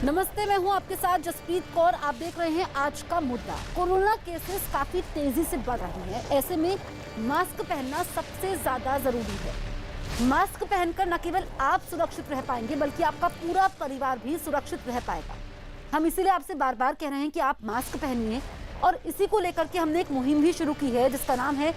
नमस्ते, मैं हूं आपके साथ जसप्रीत कौर। आप देख रहे हैं आज का मुद्दा। कोरोना केसेस काफी तेजी से बढ़ रहे हैं, ऐसे में मास्क पहनना सबसे ज्यादा जरूरी है। मास्क पहनकर न केवल आप सुरक्षित रह पाएंगे बल्कि आपका पूरा परिवार भी सुरक्षित रह पाएगा। हम इसीलिए आपसे बार बार कह रहे हैं कि आप मास्क पहनिए और इसी को लेकर के हमने एक मुहिम भी शुरू की है जिसका नाम है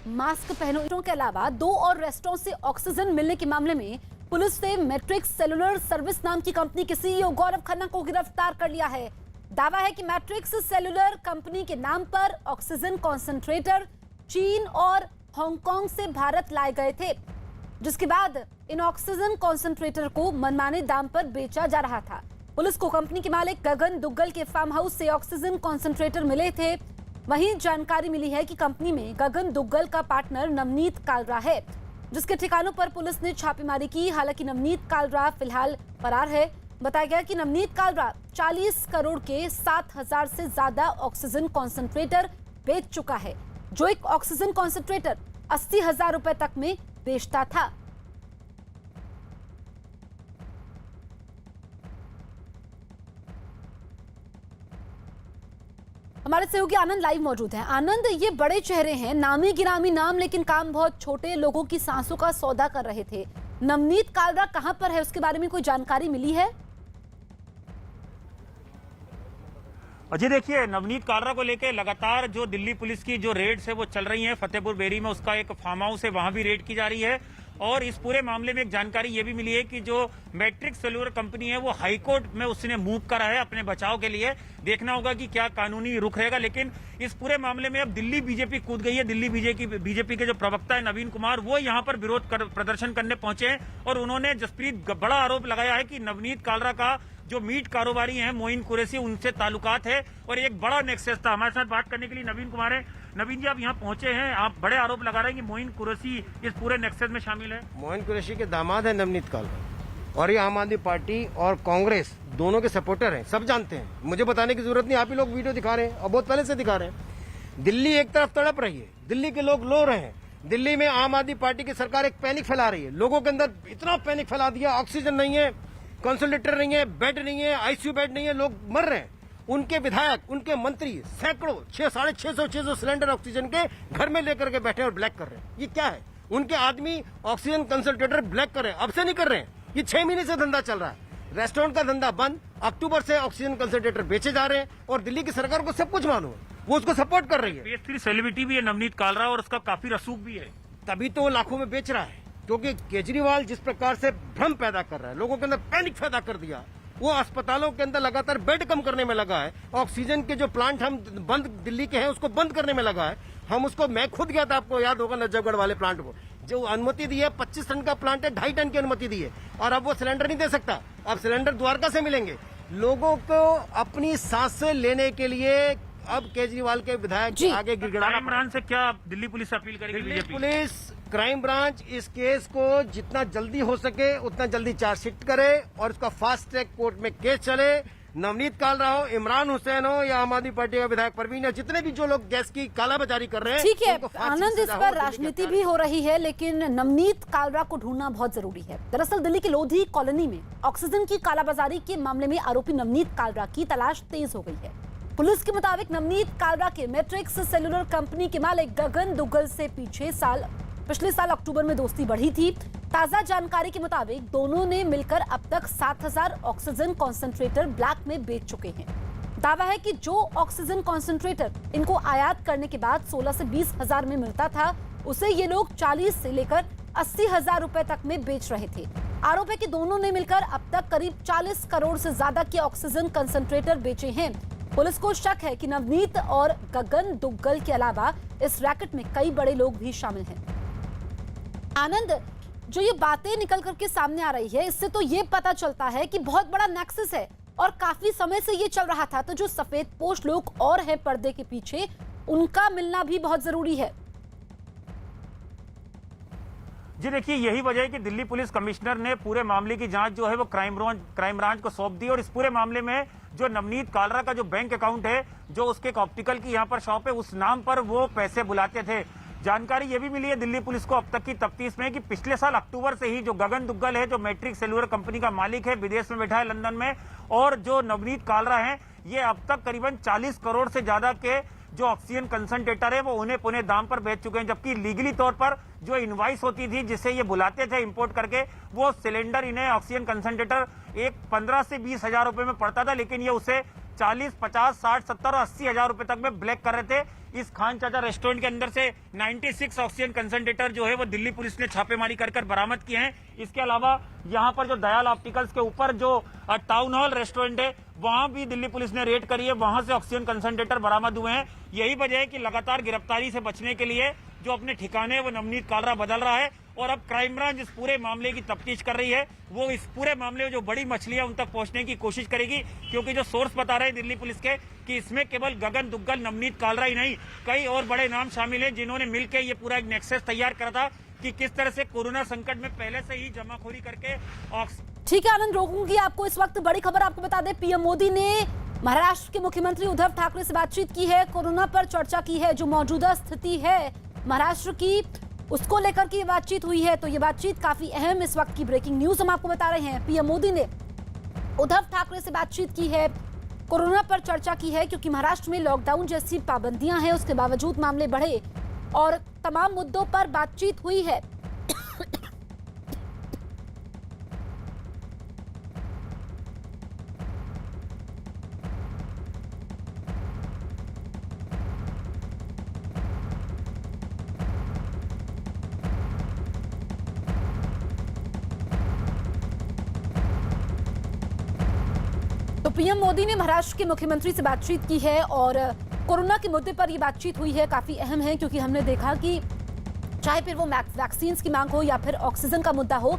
#मास्क पहनो। के अलावा 2 और रेस्टोरेंट से ऑक्सीजन मिलने के मामले में पुलिस ने मैट्रिक्स सेलुलर सर्विस नाम की कंपनी के सीईओ गौरव खन्ना को गिरफ्तार कर लिया है। दावा है कि मैट्रिक्स सेलुलर कंपनी के नाम पर ऑक्सीजन कॉन्सेंट्रेटर चीन और हांगकांग से भारत लाए गए थे, जिसके बाद इन ऑक्सीजन कॉन्सेंट्रेटर को मनमाने दाम पर बेचा जा रहा था। पुलिस को कंपनी के मालिक गगन दुग्गल के फार्म हाउस से ऑक्सीजन कॉन्सेंट्रेटर मिले थे। वहीं जानकारी मिली है कि कंपनी में गगन दुग्गल का पार्टनर नवनीत कालरा है, जिसके ठिकानों पर पुलिस ने छापेमारी की। हालांकि नवनीत कालरा फिलहाल फरार है। बताया गया कि नवनीत कालरा 40 करोड़ के 7,000 से ज्यादा ऑक्सीजन कॉन्सेंट्रेटर बेच चुका है, जो एक ऑक्सीजन कॉन्सेंट्रेटर 80,000 रुपए तक में बेचता था। हमारे सहयोगी आनंद लाइव मौजूद हैं। आनंद, ये बड़े चेहरे हैं, नामी गिरामी नाम, लेकिन काम बहुत छोटे, लोगों की सांसों का सौदा कर रहे थे। नवनीत कालरा कहां पर है, उसके बारे में कोई जानकारी मिली है? जी देखिए, नवनीत कालरा को लेकर लगातार जो दिल्ली पुलिस की जो रेड्स है वो चल रही हैं। फतेहपुर बेरी में उसका एक फार्म हाउस है, वहां भी रेड की जा रही है। और इस पूरे मामले में एक जानकारी ये भी मिली है कि जो मैट्रिक्स सेलुलर कंपनी है वो हाईकोर्ट में उसने मूव करा है अपने बचाव के लिए। देखना होगा कि क्या कानूनी रुख रहेगा, लेकिन इस पूरे मामले में अब दिल्ली बीजेपी कूद गई है। दिल्ली बीजेपी के जो प्रवक्ता है नवीन कुमार, वो यहाँ पर प्रदर्शन करने पहुंचे हैं और उन्होंने जसप्रीत बड़ा आरोप लगाया है कि नवनीत कालरा का जो मीट कारोबारी हैं मोइन कुरैशी, उनसे ताल्लुकात है और एक बड़ा नेक्सस था। हमारे साथ बात करने के लिए नवीन कुमार है। नवीन जी, आप यहाँ पहुंचे हैं, आप बड़े आरोप लगा रहे हैं कि मोइन कुरैशी इस पूरे नेक्सस में शामिल है। मोइन कुरैशी के दामाद है नवनीत कालरा, और ये आम आदमी पार्टी और कांग्रेस दोनों के सपोर्टर हैं, सब जानते हैं। मुझे बताने की जरूरत नहीं, आप ही लोग वीडियो दिखा रहे हैं और बहुत पहले से दिखा रहे हैं। दिल्ली एक तरफ तड़प रही है, दिल्ली के लोग रो रहे हैं। दिल्ली में आम आदमी पार्टी की सरकार एक पैनिक फैला रही है, लोगों के अंदर इतना पैनिक फैला दिया, ऑक्सीजन नहीं है, कंसोलिडेटर नहीं है, बेड नहीं है, आईसीयू बेड नहीं है, लोग मर रहे हैं। उनके विधायक, उनके मंत्री सैकड़ों 600 सिलेंडर ऑक्सीजन के घर में लेकर के बैठे और ब्लैक कर रहे हैं। ये क्या है? उनके आदमी ऑक्सीजन कंसंट्रेटर ब्लैक कर रहे हैं, अब से नहीं कर रहे हैं, ये 6 महीने से धंधा चल रहा है। रेस्टोरेंट का धंधा बंद, अक्टूबर से ऑक्सीजन कंसंट्रेटर बेचे जा रहे हैं और दिल्ली की सरकार को सब कुछ मालूम है, वो उसको सपोर्ट कर रही है। PS3 सेलिब्रिटी भी है नवनीत कालरा और उसका काफी रसूख भी है, तभी तो वो लाखों में बेच रहा है। क्योंकि केजरीवाल जिस प्रकार से भ्रम पैदा कर रहा है, लोगों के अंदर पैनिक पैदा कर दिया, वो अस्पतालों के अंदर लगातार बेड कम करने में लगा है। ऑक्सीजन के जो प्लांट हम बंद दिल्ली के हैं उसको बंद करने में लगा है। हम उसको, मैं खुद गया था, आपको याद होगा, नजफगढ़ वाले प्लांट को जो अनुमति दी है 25 टन का प्लांट है, 2.5 टन की अनुमति दी है और अब वो सिलेंडर नहीं दे सकता। अब सिलेंडर द्वारका से मिलेंगे। लोगों को अपनी सांसें लेने के लिए अब केजरीवाल के विधायक के आगे गिड़गिड़ाना। क्राइम ब्रांच से क्या दिल्ली पुलिस अपील करेगी? दिल्ली पुलिस, क्राइम ब्रांच इस केस को जितना जल्दी हो सके उतना जल्दी चार्जशीट करे और इसका फास्ट ट्रैक कोर्ट में केस चले। नवनीत कालरा हो, इमरान हुसैन हो या आम आदमी पार्टी का विधायक परवीन हो, जितने भी जो लोग गैस की कालाबाजारी कर रहे हैं, ठीक है आनंद, इस पर राजनीति भी हो रही है, लेकिन नवनीत कालरा को ढूंढना बहुत जरूरी है। दरअसल दिल्ली के लोधी कॉलोनी में ऑक्सीजन की कालाबाजारी के मामले में आरोपी नवनीत कालरा की तलाश तेज हो गई है। पुलिस के मुताबिक नवनीत कालरा के मैट्रिक्स सेलुलर कंपनी के मालिक गगन दुग्गल से पिछले साल अक्टूबर में दोस्ती बढ़ी थी। ताजा जानकारी के मुताबिक दोनों ने मिलकर अब तक 7,000 ऑक्सीजन कॉन्सेंट्रेटर ब्लैक में बेच चुके हैं। दावा है कि जो ऑक्सीजन कॉन्सेंट्रेटर इनको आयात करने के बाद 16 से 20,000 में मिलता था, उसे ये लोग 40 से लेकर 80,000 रुपए तक में बेच रहे थे। आरोप है कि दोनों ने मिलकर अब तक करीब 40 करोड़ से ज्यादा के ऑक्सीजन कंसंट्रेटर बेचे हैं। पुलिस को शक है कि नवनीत और गगन दुग्गल के अलावा इस रैकेट में कई बड़े लोग भी शामिल हैं। आनंद, जो ये बातें निकल करके सामने आ रही है, इससे तो ये पता चलता है कि बहुत बड़ा नेक्सस है और काफी समय से ये चल रहा था। तो जो सफेद पोश लोग और हैं पर्दे के पीछे, उनका मिलना भी बहुत जरूरी है। जी देखिए, यही वजह है कि दिल्ली पुलिस कमिश्नर ने पूरे मामले की जांच जो है वो क्राइम ब्रांच को सौंप दी और इस पूरे मामले में जो नवनीत कालरा का जो बैंक अकाउंट है, जो उसके एक ऑप्टिकल की यहाँ पर शॉप है, उस नाम पर वो पैसे बुलाते थे। जानकारी ये भी मिली है दिल्ली पुलिस को अब तक की तफ्तीश में कि पिछले साल अक्टूबर से ही जो गगन दुग्गल है, जो मैट्रिक सेल्युलर कंपनी का मालिक है, विदेश में बैठा है लंदन में, और जो नवनीत कालरा है, ये अब तक करीबन 40 करोड़ से ज्यादा के जो ऑक्सीजन कंसंट्रेटर है वो उन्हें पुणे दाम पर बेच चुके हैं। जबकि लीगली तौर पर जो इनवाइस होती थी जिससे ये बुलाते थे इंपोर्ट करके, वो सिलेंडर इन्हें ऑक्सीजन कंसंट्रेटर एक 15 से 20 हजार रुपए में पड़ता था, लेकिन ये उसे 40, 50, 60, 70 और 80 हजार रुपए तक में ब्लैक कर रहे थे। इस खान चाचा रेस्टोरेंट के अंदर से 96 ऑक्सीजन कंसंट्रेटर जो है वो दिल्ली पुलिस ने छापेमारी कर बरामद किए हैं। इसके अलावा यहाँ पर जो दयाल ऑप्टिकल्स के ऊपर जो टाउन हॉल रेस्टोरेंट है, वहां भी दिल्ली पुलिस ने रेड करी है, वहां से ऑक्सीजन कंसंट्रेटर बरामद हुए हैं। यही वजह है कि लगातार गिरफ्तारी से बचने के लिए जो अपने ठिकाने वो नवनीत कालरा बदल रहा है, और अब क्राइम ब्रांच इस पूरे मामले की तफ्तीश कर रही है। वो इस पूरे मामले में जो बड़ी मछलियां उन तक पहुंचने की कोशिश करेगी, क्योंकि जो सोर्स बता रहे हैं दिल्ली पुलिस के कि इसमें केवल गगन दुग्गल नवनीत कालरा ही नहीं, कई और बड़े नाम शामिल हैं जिन्होंने मिलकर ये पूरा एक नेक्सस तैयार करा था कि किस तरह से कोरोना संकट में पहले से ही जमाखोरी करके। ठीक है आनंद, रोकूंगी आपको। इस वक्त बड़ी खबर आपको बता दें, पीएम मोदी ने महाराष्ट्र के मुख्यमंत्री उद्धव ठाकरे से बातचीत की है, कोरोना पर चर्चा की है। जो मौजूदा स्थिति है महाराष्ट्र की, उसको लेकर की बातचीत हुई है। तो ये बातचीत काफी अहम इस वक्त की ब्रेकिंग न्यूज हम आपको बता रहे हैं। पीएम मोदी ने उद्धव ठाकरे से बातचीत की है, कोरोना पर चर्चा की है, क्योंकि महाराष्ट्र में लॉकडाउन जैसी पाबंदियां हैं, उसके बावजूद मामले बढ़े और तमाम मुद्दों पर बातचीत हुई है। तो पीएम मोदी ने महाराष्ट्र के मुख्यमंत्री से बातचीत की है और कोरोना के मुद्दे पर यह बातचीत हुई है, काफी अहम है, क्योंकि हमने देखा कि चाहे फिर वो वैक्सीन की मांग हो या फिर ऑक्सीजन का मुद्दा हो,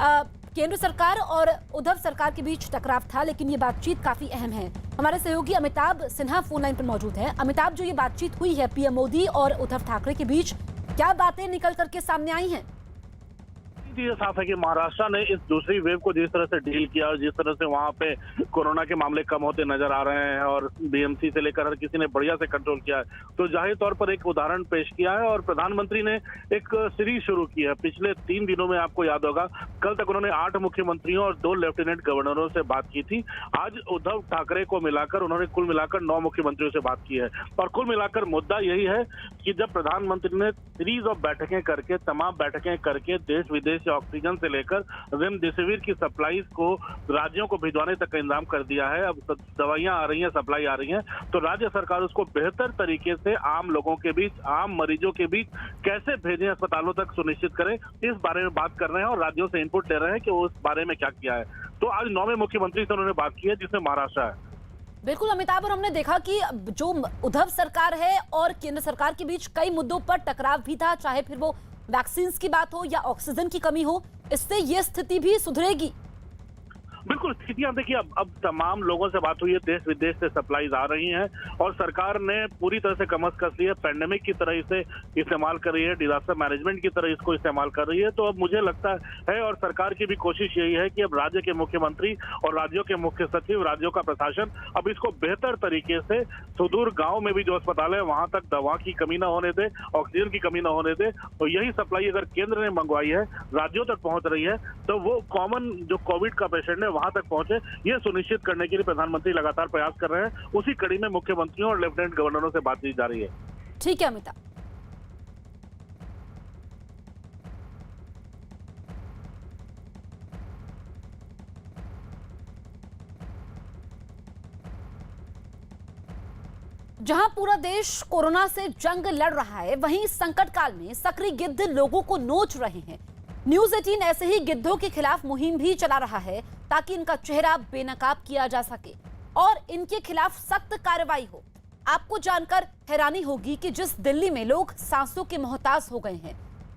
केंद्र सरकार और उद्धव सरकार के बीच टकराव था, लेकिन ये बातचीत काफी अहम है। हमारे सहयोगी अमिताभ सिन्हा फोन लाइन पर मौजूद है। अमिताभ, जो ये बातचीत हुई है पीएम मोदी और उद्धव ठाकरे के बीच, क्या बातें निकल करके सामने आई हैं? ये साफ है कि महाराष्ट्र ने इस दूसरी वेव को जिस तरह से डील किया और जिस तरह से वहां पे कोरोना के मामले कम होते नजर आ रहे हैं और बीएमसी से लेकर हर किसी ने बढ़िया से कंट्रोल किया है, तो जाहिर तौर पर एक उदाहरण पेश किया है। और प्रधानमंत्री ने एक सीरीज शुरू की है। पिछले 3 दिनों में आपको याद होगा, कल तक उन्होंने 8 मुख्यमंत्रियों और 2 लेफ्टिनेंट गवर्नरों से बात की थी। आज उद्धव ठाकरे को मिलाकर उन्होंने कुल मिलाकर 9 मुख्यमंत्रियों से बात की है। और कुल मिलाकर मुद्दा यही है कि जब प्रधानमंत्री ने सीरीज ऑफ बैठकें करके, तमाम बैठकें करके देश विदेश से ऑक्सीजन से लेकर रेमडेसिविर की सप्लाईज को राज्यों को भिजवाने तक का इंतजाम कर दिया है। अब दवाइयां आ रही हैं, सप्लाई आ रही हैं, तो राज्य सरकार उसको बेहतर तरीके से आम लोगों के बीच, आम मरीजों के बीच कैसे भेजें, अस्पतालों तक सुनिश्चित करें, इस बारे में बात कर रहे हैं और राज्यों से इनपुट ले रहे हैं कि वो उस बारे में क्या किया है। तो आज 9वें मुख्यमंत्री से उन्होंने बात की है, जिसमें महाराष्ट्र है। बिल्कुल अमिताभ, और हमने देखा कि जो उद्धव सरकार है और केंद्र सरकार के बीच कई मुद्दों पर टकराव भी था, चाहे फिर वो वैक्सीन की बात हो या ऑक्सीजन की कमी हो, इससे ये स्थिति भी सुधरेगी। बिल्कुल, स्थितियां देखिए, अब तमाम लोगों से बात हुई है, देश विदेश से सप्लाईज आ रही हैं और सरकार ने पूरी तरह से कमर कस ली है, पैंडेमिक की तरह इसे इस्तेमाल कर रही है, डिजास्टर मैनेजमेंट की तरह इसको इस्तेमाल कर रही है। तो अब मुझे लगता है और सरकार की भी कोशिश यही है कि अब राज्य के मुख्यमंत्री और राज्यों के मुख्य सचिव, राज्यों का प्रशासन अब इसको बेहतर तरीके से सुदूर गाँव में भी जो अस्पताल है वहां तक दवा की कमी न होने दे, ऑक्सीजन की कमी न होने दे। तो यही सप्लाई अगर केंद्र ने मंगवाई है, राज्यों तक पहुंच रही है, तो वो कॉमन जो कोविड का पेशेंट है वहां तक पहुंचे, ये सुनिश्चित करने के लिए प्रधानमंत्री लगातार प्रयास कर रहे हैं। उसी कड़ी में मुख्यमंत्रियों और लेफ्टिनेंट गवर्नरों से बात की जा रही है। ठीक है अमिताभ। जहां पूरा देश कोरोना से जंग लड़ रहा है, वहीं संकट काल में सक्रिय गिद्ध लोगों को नोच रहे हैं। न्यूज 18 ऐसे ही गिद्धों के खिलाफ मुहिम भी चला रहा है, ताकि इनका चेहरा बेनकाब किया जा सके और इनके खिलाफ सख्त कार्रवाई हो। आपको जानकर हैरानी होगी कि जिस दिल्ली में लोग सांसों के मोहताज हो गए हैं,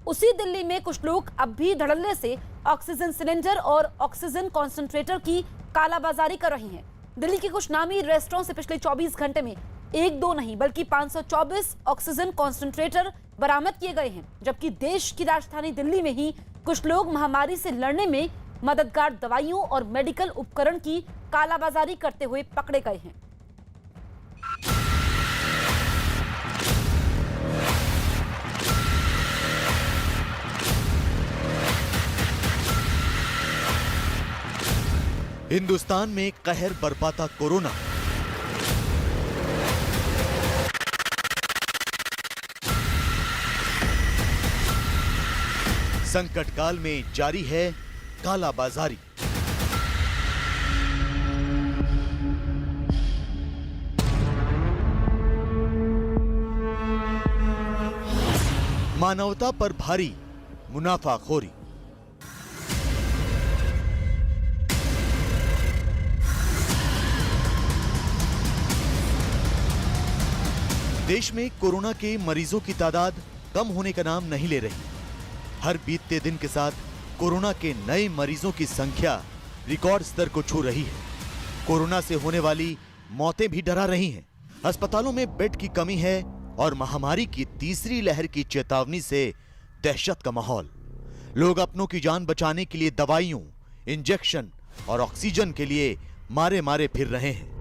उसी दिल्ली में कुछ लोग अब भी धड़ल्ले से ऑक्सीजन सिलेंडर और ऑक्सीजन कॉन्सेंट्रेटर की कालाबाजारी कर रहे हैं। दिल्ली के कुछ नामी रेस्टोरेंट से पिछले 24 घंटे में 1-2 नहीं बल्कि 524 ऑक्सीजन कॉन्सेंट्रेटर बरामद किए गए हैं, जबकि देश की राजधानी दिल्ली में ही कुछ लोग महामारी से लड़ने में मददगार दवाइयों और मेडिकल उपकरण की कालाबाजारी करते हुए पकड़े गए हैं। हिंदुस्तान में कहर बरपाता कोरोना। संकट काल में जारी है कालाबाजारी। मानवता पर भारी मुनाफाखोरी। देश में कोरोना के मरीजों की तादाद कम होने का नाम नहीं ले रही। हर बीतते दिन के साथ कोरोना के नए मरीजों की संख्या रिकॉर्ड स्तर को छू रही है। कोरोना से होने वाली मौतें भी डरा रही हैं। अस्पतालों में बेड की कमी है और महामारी की तीसरी लहर की चेतावनी से दहशत का माहौल। लोग अपनों की जान बचाने के लिए दवाइयों, इंजेक्शन और ऑक्सीजन के लिए मारे मारे फिर रहे हैं।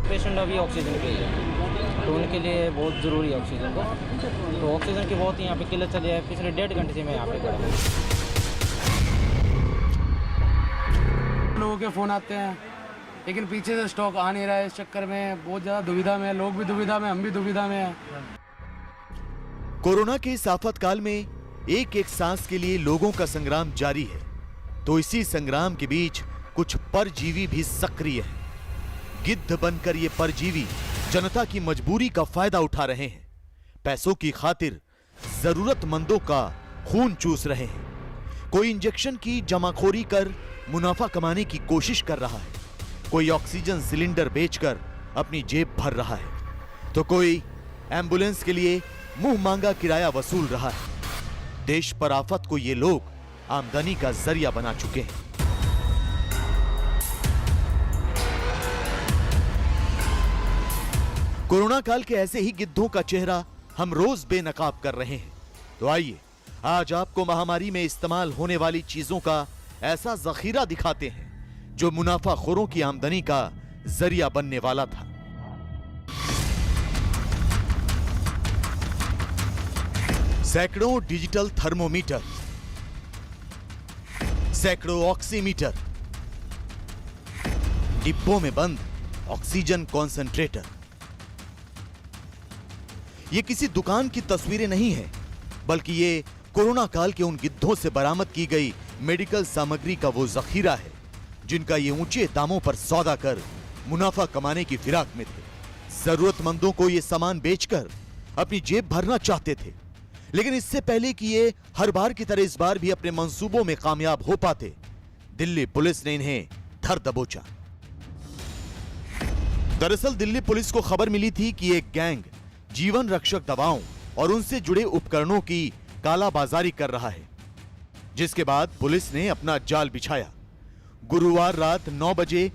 पेशेंट अभी ऑक्सीजन के लिए, तो उनके लिए बहुत ज़रूरी है ऑक्सीजन को। तो ऑक्सीजन की बहुत यहाँ पे किल्लत चली है। पिछले 1.5 घंटे से मैं यहाँ पे खड़ा हूँ। लोगों के फ़ोन आते हैं लेकिन पीछे से स्टॉक आ नहीं रहा है। इस चक्कर में बहुत ज़्यादा दुविधा में है। लोग भी दुविधा में, हम भी दुविधा में हैं। कोरोना के इस आफतकाल में एक एक सांस के लिए लोगों का संग्राम जारी है। तो इसी संग्राम के बीच कुछ परजीवी भी सक्रिय हैं। गिद्ध बनकर ये परजीवी जनता की मजबूरी का फायदा उठा रहे हैं। पैसों की खातिर जरूरतमंदों का खून चूस रहे हैं। कोई इंजेक्शन की जमाखोरी कर मुनाफा कमाने की कोशिश कर रहा है। कोई ऑक्सीजन सिलेंडर बेचकर अपनी जेब भर रहा है, तो कोई एम्बुलेंस के लिए मुंह मांगा किराया वसूल रहा है। देश पर आफत को ये लोग आमदनी का जरिया बना चुके हैं। कोरोना काल के ऐसे ही गिद्धों का चेहरा हम रोज बेनकाब कर रहे हैं। तो आइए आज आपको महामारी में इस्तेमाल होने वाली चीजों का ऐसा जखीरा दिखाते हैं जो मुनाफाखोरों की आमदनी का जरिया बनने वाला था। सैकड़ों डिजिटल थर्मोमीटर, सैकड़ों ऑक्सीमीटर, डिब्बों में बंद ऑक्सीजन कॉन्सेंट्रेटर। ये किसी दुकान की तस्वीरें नहीं है, बल्कि ये कोरोना काल के उन गिद्धों से बरामद की गई मेडिकल सामग्री का वो जखीरा है जिनका ये ऊंचे दामों पर सौदा कर मुनाफा कमाने की फिराक में थे। जरूरतमंदों को ये सामान बेचकर अपनी जेब भरना चाहते थे। लेकिन इससे पहले कि ये हर बार की तरह इस बार भी अपने मंसूबों में कामयाब हो पाते, दिल्ली पुलिस ने इन्हें धर दबोचा। दरअसल दिल्ली पुलिस को खबर मिली थी कि एक गैंग जीवन रक्षक दवाओं और उनसे जुड़े उपकरणों की कालाबाजारी कर रहा है, जिसके बाद पुलिस ने अपना जाल बिछाया। गुरुवार रात 9 बजे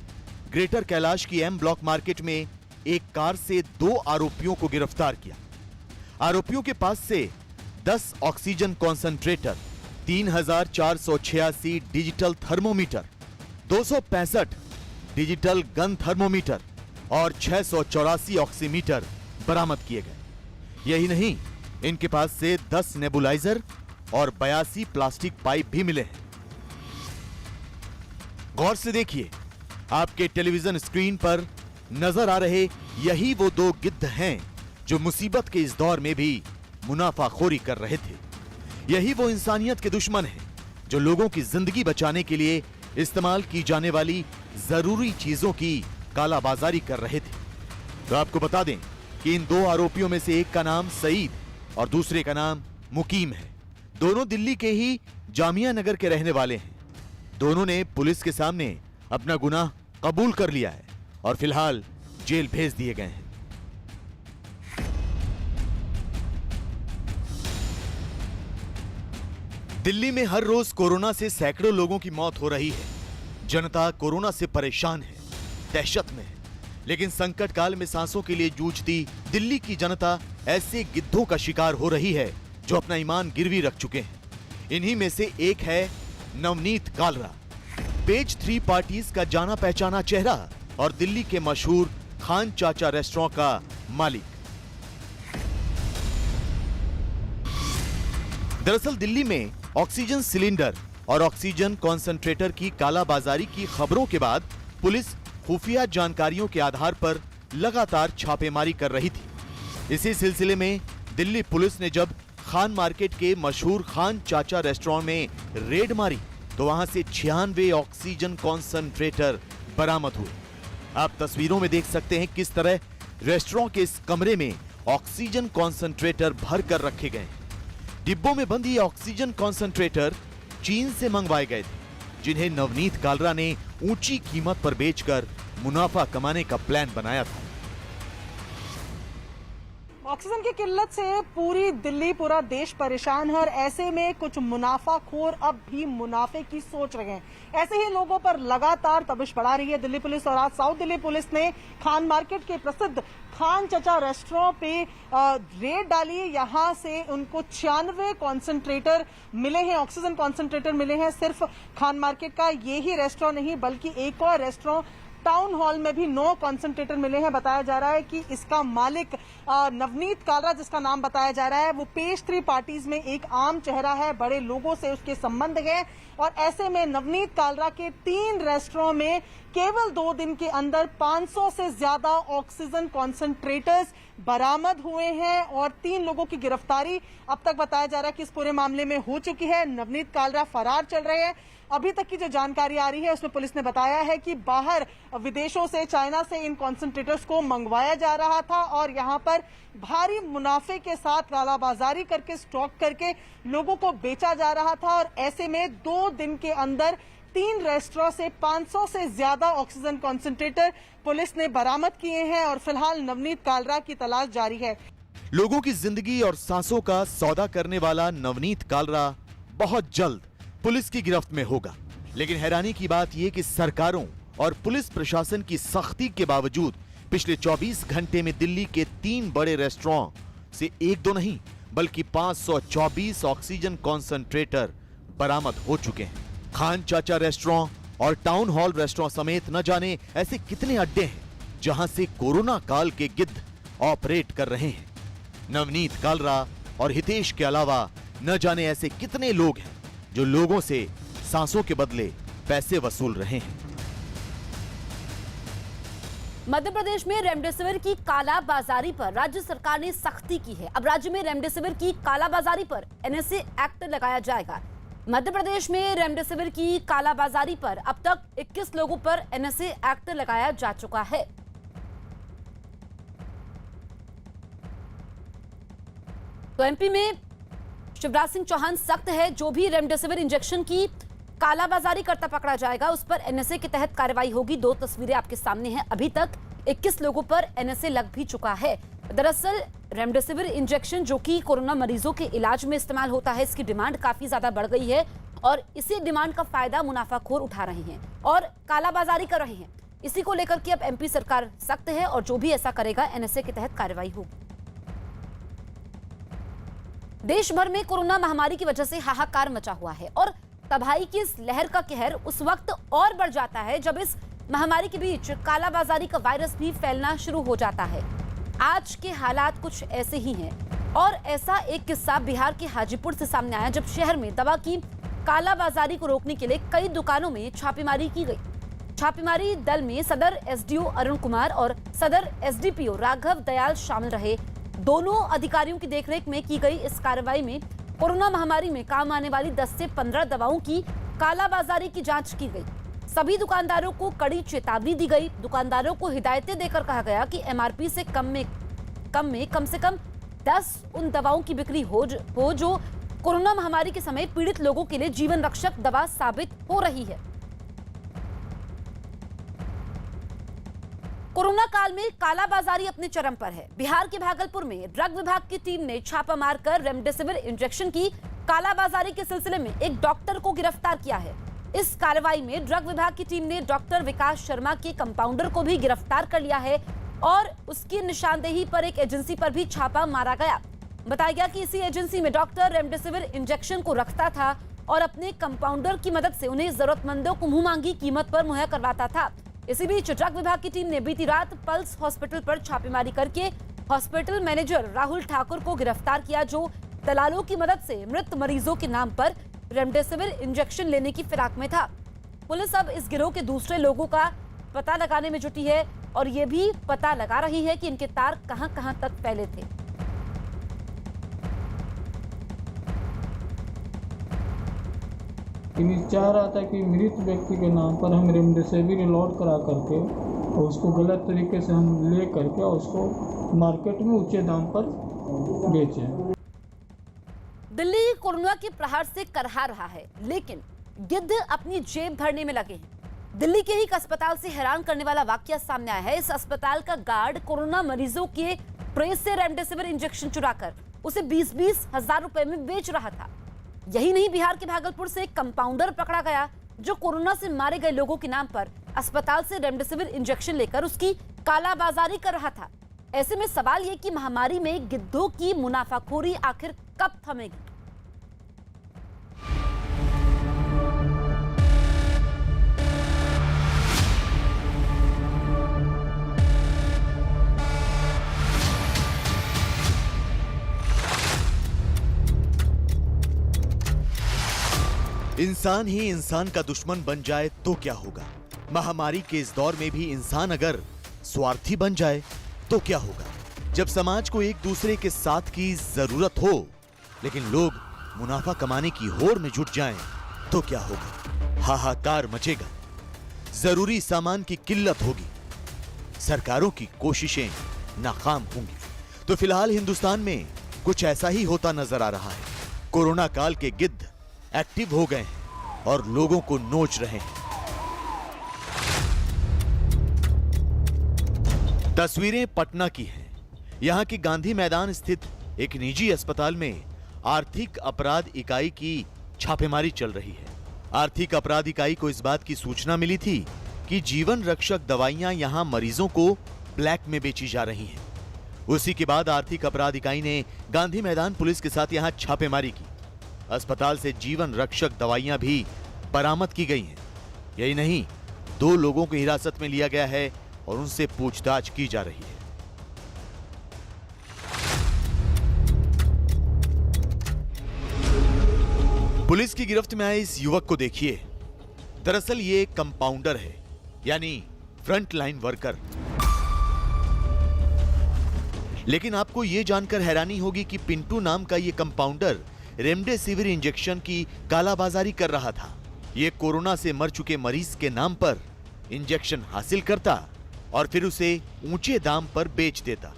ग्रेटर कैलाश की एम ब्लॉक मार्केट में एक कार से 2 आरोपियों को गिरफ्तार किया। आरोपियों के पास से 10 oxygen concentrator, 3486 digital thermometer, 265 digital gun thermometer और 684 ऑक्सीमीटर बरामद किए गए। यही नहीं, इनके पास से 10 नेबुलाइजर और 82 प्लास्टिक पाइप भी मिले हैं। गौर से देखिए, आपके टेलीविजन स्क्रीन पर नजर आ रहे यही वो 2 गिद्ध हैं जो मुसीबत के इस दौर में भी मुनाफाखोरी कर रहे थे। यही वो इंसानियत के दुश्मन हैं जो लोगों की जिंदगी बचाने के लिए इस्तेमाल की जाने वाली जरूरी चीजों की कालाबाजारी कर रहे थे। तो आपको बता दें कि इन 2 आरोपियों में से एक का नाम सईद और दूसरे का नाम मुकीम है। दोनों दिल्ली के ही जामिया नगर के रहने वाले हैं। दोनों ने पुलिस के सामने अपना गुनाह कबूल कर लिया है और फिलहाल जेल भेज दिए गए हैं। दिल्ली में हर रोज कोरोना से सैकड़ों लोगों की मौत हो रही है। जनता कोरोना से परेशान है, दहशत में है। लेकिन संकट काल में सांसों के लिए जूझती दिल्ली की जनता ऐसे गिद्धों का शिकार हो रही है जो अपना ईमान गिरवी रख चुके हैं। इन्हीं में से एक है नवनीत कालरा, पेज 3 पार्टीज का जाना पहचाना चेहरा और दिल्ली के मशहूर खान चाचा रेस्टोरेंट का मालिक। दरअसल दिल्ली में ऑक्सीजन सिलेंडर और ऑक्सीजन कॉन्सेंट्रेटर की कालाबाजारी की खबरों के बाद पुलिस खुफिया जानकारियों के आधार पर लगातार छापेमारी कर रही थी। इसी सिलसिले में दिल्ली पुलिस ने जब खान मार्केट के मशहूर खान चाचा रेस्टोरेंट में रेड मारी तो वहां से 96 ऑक्सीजन कॉन्सेंट्रेटर बरामद हुए। आप तस्वीरों में देख सकते हैं किस तरह रेस्टोरेंट के इस कमरे में ऑक्सीजन कॉन्सेंट्रेटर भर कर रखे गए। डिब्बों में बंद ये ऑक्सीजन कॉन्सेंट्रेटर चीन से मंगवाए गए थे, जिन्हें नवनीत कालरा ने ऊंची कीमत पर बेचकर मुनाफा कमाने का प्लान बनाया था। ऑक्सीजन की किल्लत से पूरी दिल्ली, पूरा देश परेशान है और ऐसे में कुछ मुनाफाखोर अब भी मुनाफे की सोच रहे हैं। ऐसे ही लोगों पर लगातार तबिश बढ़ा रही है दिल्ली पुलिस। और आज साउथ दिल्ली पुलिस ने खान मार्केट के प्रसिद्ध खान चाचा रेस्टोरेंट पे रेड डाली। यहां से उनको 96 कॉन्सेंट्रेटर मिले हैं, ऑक्सीजन कॉन्सेंट्रेटर मिले हैं। सिर्फ खान मार्केट का ये ही रेस्टोरेंट नहीं बल्कि एक और रेस्टोरेंट टाउन हॉल में भी 9 कॉन्सेंट्रेटर मिले हैं। बताया जा रहा है कि इसका मालिक नवनीत कालरा, जिसका नाम बताया जा रहा है, वो पेस्ट्री पार्टीज में एक आम चेहरा है, बड़े लोगों से उसके संबंध है। और ऐसे में नवनीत कालरा के 3 रेस्टोरेंट में केवल 2 दिन के अंदर 500 से ज्यादा ऑक्सीजन कॉन्सेंट्रेटर्स बरामद हुए हैं और 3 लोगों की गिरफ्तारी अब तक बताया जा रहा है कि इस पूरे मामले में हो चुकी है। नवनीत कालरा फरार चल रहे हैं। अभी तक की जो जानकारी आ रही है उसमें पुलिस ने बताया है कि बाहर विदेशों से, चाइना से इन कॉन्सेंट्रेटर्स को मंगवाया जा रहा था और यहां पर भारी मुनाफे के साथ कालाबाजारी करके, स्टॉक करके लोगों को बेचा जा रहा था। और ऐसे में 2 दिन के अंदर 3 रेस्टोरेंट से 500 से ज्यादा ऑक्सीजन कॉन्सेंट्रेटर पुलिस ने बरामद किए हैं और फिलहाल नवनीत कालरा की तलाश जारी है। लोगों की जिंदगी और सांसों का सौदा करने वाला नवनीत कालरा बहुत जल्द पुलिस की गिरफ्त में होगा। लेकिन हैरानी की बात यह कि सरकारों और पुलिस प्रशासन की सख्ती के बावजूद पिछले 24 घंटे में दिल्ली के 3 बड़े रेस्टोरेंट से 1-2 नहीं बल्कि 524 ऑक्सीजन कॉन्सेंट्रेटर बरामद हो चुके हैं। खान चाचा रेस्टोरेंट और टाउन हॉल रेस्टोरेंट समेत न जाने ऐसे कितने अड्डे हैं जहां से कोरोना काल के गिद्ध ऑपरेट कर रहे हैं। नवनीत कालरा और हितेश के अलावा न जाने ऐसे कितने लोग हैं जो लोगों से सांसों के बदले पैसे वसूल रहे हैं। मध्य प्रदेश में रेमडेसिविर की कालाबाजारी पर राज्य सरकार ने सख्ती की है। अब राज्य में रेमडेसिविर की कालाबाजारी पर एनएसए एक्ट लगाया जाएगा। मध्य प्रदेश में रेमडेसिविर की कालाबाजारी पर अब तक 21 लोगों पर एनएसए एक्ट लगाया जा चुका है। तो एमपी में शिवराज सिंह चौहान सख्त है। जो भी रेमडेसिविर इंजेक्शन की कालाबाजारी करता पकड़ा जाएगा उस पर एनएसए के तहत कार्रवाई होगी। 2 तस्वीरें आपके सामने हैं। अभी तक 21 लोगों पर एनएसए लग भी चुका है। दरअसल रेमडेसिविर इंजेक्शन जो कि कोरोना मरीजों के इलाज में इस्तेमाल होता है, इसकी डिमांड काफी ज्यादा बढ़ गई है और इसी डिमांड का फायदा मुनाफाखोर उठा रहे हैं और कालाबाजारी कर रहे हैं। इसी को लेकर के अब एमपी सरकार सख्त है और जो भी ऐसा करेगा एनएसए के तहत कार्रवाई होगी। देश भर में कोरोना महामारी की वजह से हाहाकार मचा हुआ है और तबाही की इस लहर का कहर उस वक्त और बढ़ जाता है जब इस महामारी के बीच कालाबाजारी का वायरस भी फैलना शुरू हो जाता है। आज के हालात कुछ ऐसे ही हैं और ऐसा एक किस्सा बिहार के हाजीपुर से सामने आया जब शहर में दवा की कालाबाजारी को रोकने के लिए कई दुकानों में छापेमारी की गई। छापेमारी दल में सदर एसडीओ अरुण कुमार और सदर एसडीपीओ राघव दयाल शामिल रहे। दोनों अधिकारियों की देखरेख में की गई इस कार्रवाई में कोरोना महामारी में काम आने वाली 10 से 15 दवाओं की कालाबाजारी की जांच की गई। सभी दुकानदारों को कड़ी चेतावनी दी गई। दुकानदारों को हिदायतें देकर कहा गया कि एमआरपी से कम से कम 10 उन दवाओं की बिक्री हो जो कोरोना महामारी के समय पीड़ित लोगों के लिए जीवन रक्षक दवा साबित हो रही है। कोरोना काल में कालाबाजारी अपने चरम पर है। बिहार के भागलपुर में ड्रग विभाग की टीम ने छापा मारकर रेमडेसिविर इंजेक्शन की कालाबाजारी के सिलसिले में एक डॉक्टर को गिरफ्तार किया है। इस कार्रवाई में ड्रग विभाग की टीम ने डॉक्टर विकास शर्मा के कंपाउंडर को भी गिरफ्तार कर लिया है और उसकी निशानदेही पर एक एजेंसी पर भी छापा मारा गया। बताया गया कि इसी एजेंसी में डॉक्टर रेमडेसिविर इंजेक्शन को रखता था और अपने कंपाउंडर की मदद से उन्हें जरूरतमंदों को मुंह मांगी कीमत पर मुहैया करवाता था। इसी बीच ड्रग विभाग की टीम ने बीती रात पल्स हॉस्पिटल पर छापेमारी करके हॉस्पिटल मैनेजर राहुल ठाकुर को गिरफ्तार किया जो दलालों की मदद से मृत मरीजों के नाम पर रेमडेसिविर इंजेक्शन लेने की फिराक में था। पुलिस अब इस गिरोह के दूसरे लोगों का पता लगाने में जुटी है और ये भी पता लगा रही है कि इनके तार कहां-कहां तक फैले थे। चाह रहा था कि मृत व्यक्ति के नाम पर हम रेमडेसिविर अलॉट करा करके और उसको गलत तरीके से हम ले करके और उसको मार्केट में ऊंचे दाम पर बेचें। दिल्ली कोरोना के प्रहार से करहा रहा है, लेकिन गिद्ध अपनी जेब भरने में लगे हैं। दिल्ली के ही एक अस्पताल से हैरान करने वाला वाकया सामने आया है। इस अस्पताल का गार्ड कोरोना मरीजों के ट्रे से रेमडेसिविर इंजेक्शन चुराकर उसे 20-20 हजार रुपए में बेच रहा था। यही नहीं, बिहार के भागलपुर से एक कंपाउंडर पकड़ा गया जो कोरोना से मारे गए लोगों के नाम पर अस्पताल से रेमडेसिविर इंजेक्शन लेकर उसकी कालाबाजारी कर रहा था। ऐसे में सवाल यह कि महामारी में गिद्धों की मुनाफाखोरी आखिर कब थमेगी। इंसान ही इंसान का दुश्मन बन जाए तो क्या होगा? महामारी के इस दौर में भी इंसान अगर स्वार्थी बन जाए तो क्या होगा? जब समाज को एक दूसरे के साथ की जरूरत हो लेकिन लोग मुनाफा कमाने की होड़ में जुट जाएं तो क्या होगा? हाहाकार मचेगा, जरूरी सामान की किल्लत होगी, सरकारों की कोशिशें नाकाम होंगी। तो फिलहाल हिंदुस्तान में कुछ ऐसा ही होता नजर आ रहा है। कोरोना काल के गिद्ध एक्टिव हो गए हैं और लोगों को नोच रहे हैं। तस्वीरें पटना की हैं। यहां की गांधी मैदान स्थित एक निजी अस्पताल में आर्थिक अपराध इकाई की छापेमारी चल रही है। आर्थिक अपराध इकाई को इस बात की सूचना मिली थी कि जीवन रक्षक दवाइयां यहां मरीजों को ब्लैक में बेची जा रही हैं। उसी के बाद आर्थिक अपराध इकाई ने गांधी मैदान पुलिस के साथ यहां छापेमारी की। अस्पताल से जीवन रक्षक दवाइयां भी बरामद की गई हैं। यही नहीं, 2 लोगों को हिरासत में लिया गया है और उनसे पूछताछ की जा रही है। पुलिस की गिरफ्त में आए इस युवक को देखिए। दरअसल ये एक कंपाउंडर है, यानी फ्रंट लाइन वर्कर। लेकिन आपको यह जानकर हैरानी होगी कि पिंटू नाम का यह कंपाउंडर रेमडेसिविर इंजेक्शन की कालाबाजारी कर रहा था। ये कोरोना से मर चुके मरीज के नाम पर इंजेक्शन हासिल करता और फिर उसे ऊंचे दाम पर बेच देता।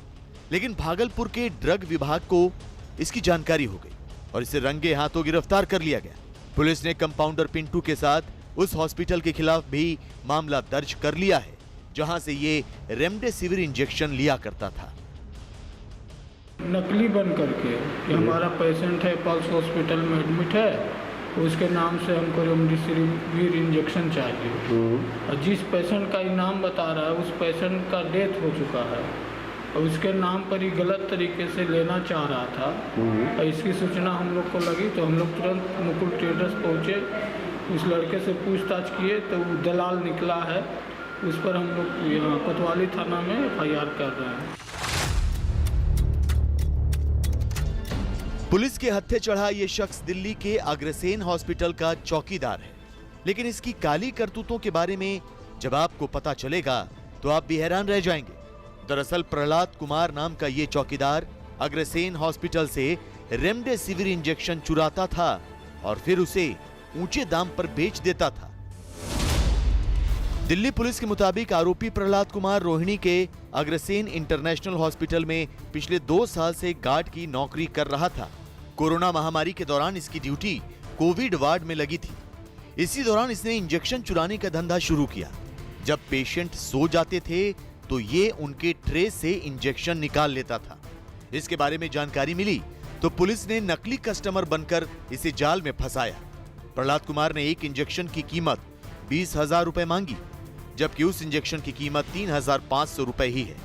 लेकिन भागलपुर के ड्रग विभाग को इसकी जानकारी हो गई और इसे रंगे हाथों गिरफ्तार कर लिया गया। पुलिस ने कंपाउंडर पिंटू के साथ उस हॉस्पिटल के खिलाफ भी मामला दर्ज कर लिया है जहां से ये रेमडेसिविर इंजेक्शन लिया करता था। नकली बन करके कि हमारा पेशेंट है, पल्स हॉस्पिटल में एडमिट है, उसके नाम से हमको रेमडेसिविर इंजेक्शन चाहिए। और जिस पेशेंट का नाम बता रहा है उस पेशेंट का डेथ हो चुका है और उसके नाम पर ही गलत तरीके से लेना चाह रहा था। और इसकी सूचना हम लोग को लगी तो हम लोग तुरंत मुकुल ट्रेडर्स पहुँचे, उस लड़के से पूछताछ किए तो वो दलाल निकला है। उस पर हम लोग यहाँ कोतवाली थाना में FIR कर रहे हैं। पुलिस के हत्थे चढ़ा ये शख्स दिल्ली के अग्रसेन हॉस्पिटल का चौकीदार है। लेकिन इसकी काली करतूतों के बारे में जब आपको पता चलेगा तो आप भी हैरान रह जाएंगे। दरअसल प्रहलाद कुमार नाम का ये चौकीदार अग्रसेन हॉस्पिटल से रेमडेसिविर इंजेक्शन चुराता था और फिर उसे ऊंचे दाम पर बेच देता था। दिल्ली पुलिस के मुताबिक आरोपी प्रहलाद कुमार रोहिणी के अग्रसेन इंटरनेशनल हॉस्पिटल में पिछले 2 साल से गार्ड की नौकरी कर रहा था। कोरोना महामारी के दौरान इसकी ड्यूटी कोविड वार्ड में लगी थी। इसी दौरान इसने इंजेक्शन चुराने का धंधा शुरू किया। जब पेशेंट सो जाते थे तो ये उनके ट्रे से इंजेक्शन निकाल लेता था। इसके बारे में जानकारी मिली तो पुलिस ने नकली कस्टमर बनकर इसे जाल में फंसाया। प्रहलाद कुमार ने एक इंजेक्शन की कीमत 20,000 रुपए मांगी, जबकि उस इंजेक्शन की कीमत 3,500 रुपए ही है।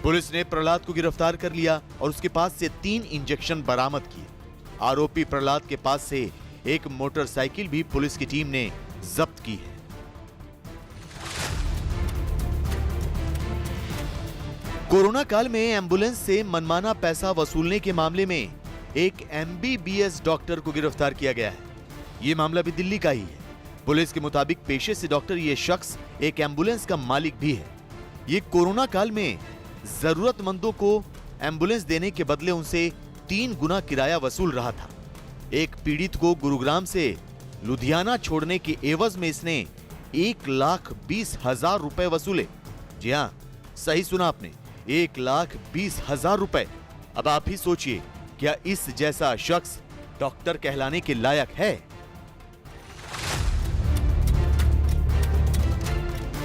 पुलिस ने प्रहलाद को गिरफ्तार कर लिया और उसके पास से 3 इंजेक्शन बरामद किए। आरोपी प्रहलाद के पास से एक मोटरसाइकिल भी पुलिस की टीम ने जब्त की है। कोरोना काल में एम्बुलेंस से मनमाना पैसा वसूलने के मामले में एक MBBS डॉक्टर को गिरफ्तार किया गया है। ये मामला भी दिल्ली का ही है। पुलिस के मुताबिक पेशे से डॉक्टर ये शख्स एक एम्बुलेंस का मालिक भी है। ये कोरोना काल में जरूरतमंदों को एम्बुलेंस देने के बदले उनसे 3 गुना किराया वसूल रहा था। एक पीड़ित को गुरुग्राम से लुधियाना छोड़ने के एवज में इसने 1,20,000 रुपए वसूले। जी हाँ, सही सुना आपने, 1,20,000 रुपए। अब आप ही सोचिए, क्या इस जैसा शख्स डॉक्टर कहलाने के लायक है?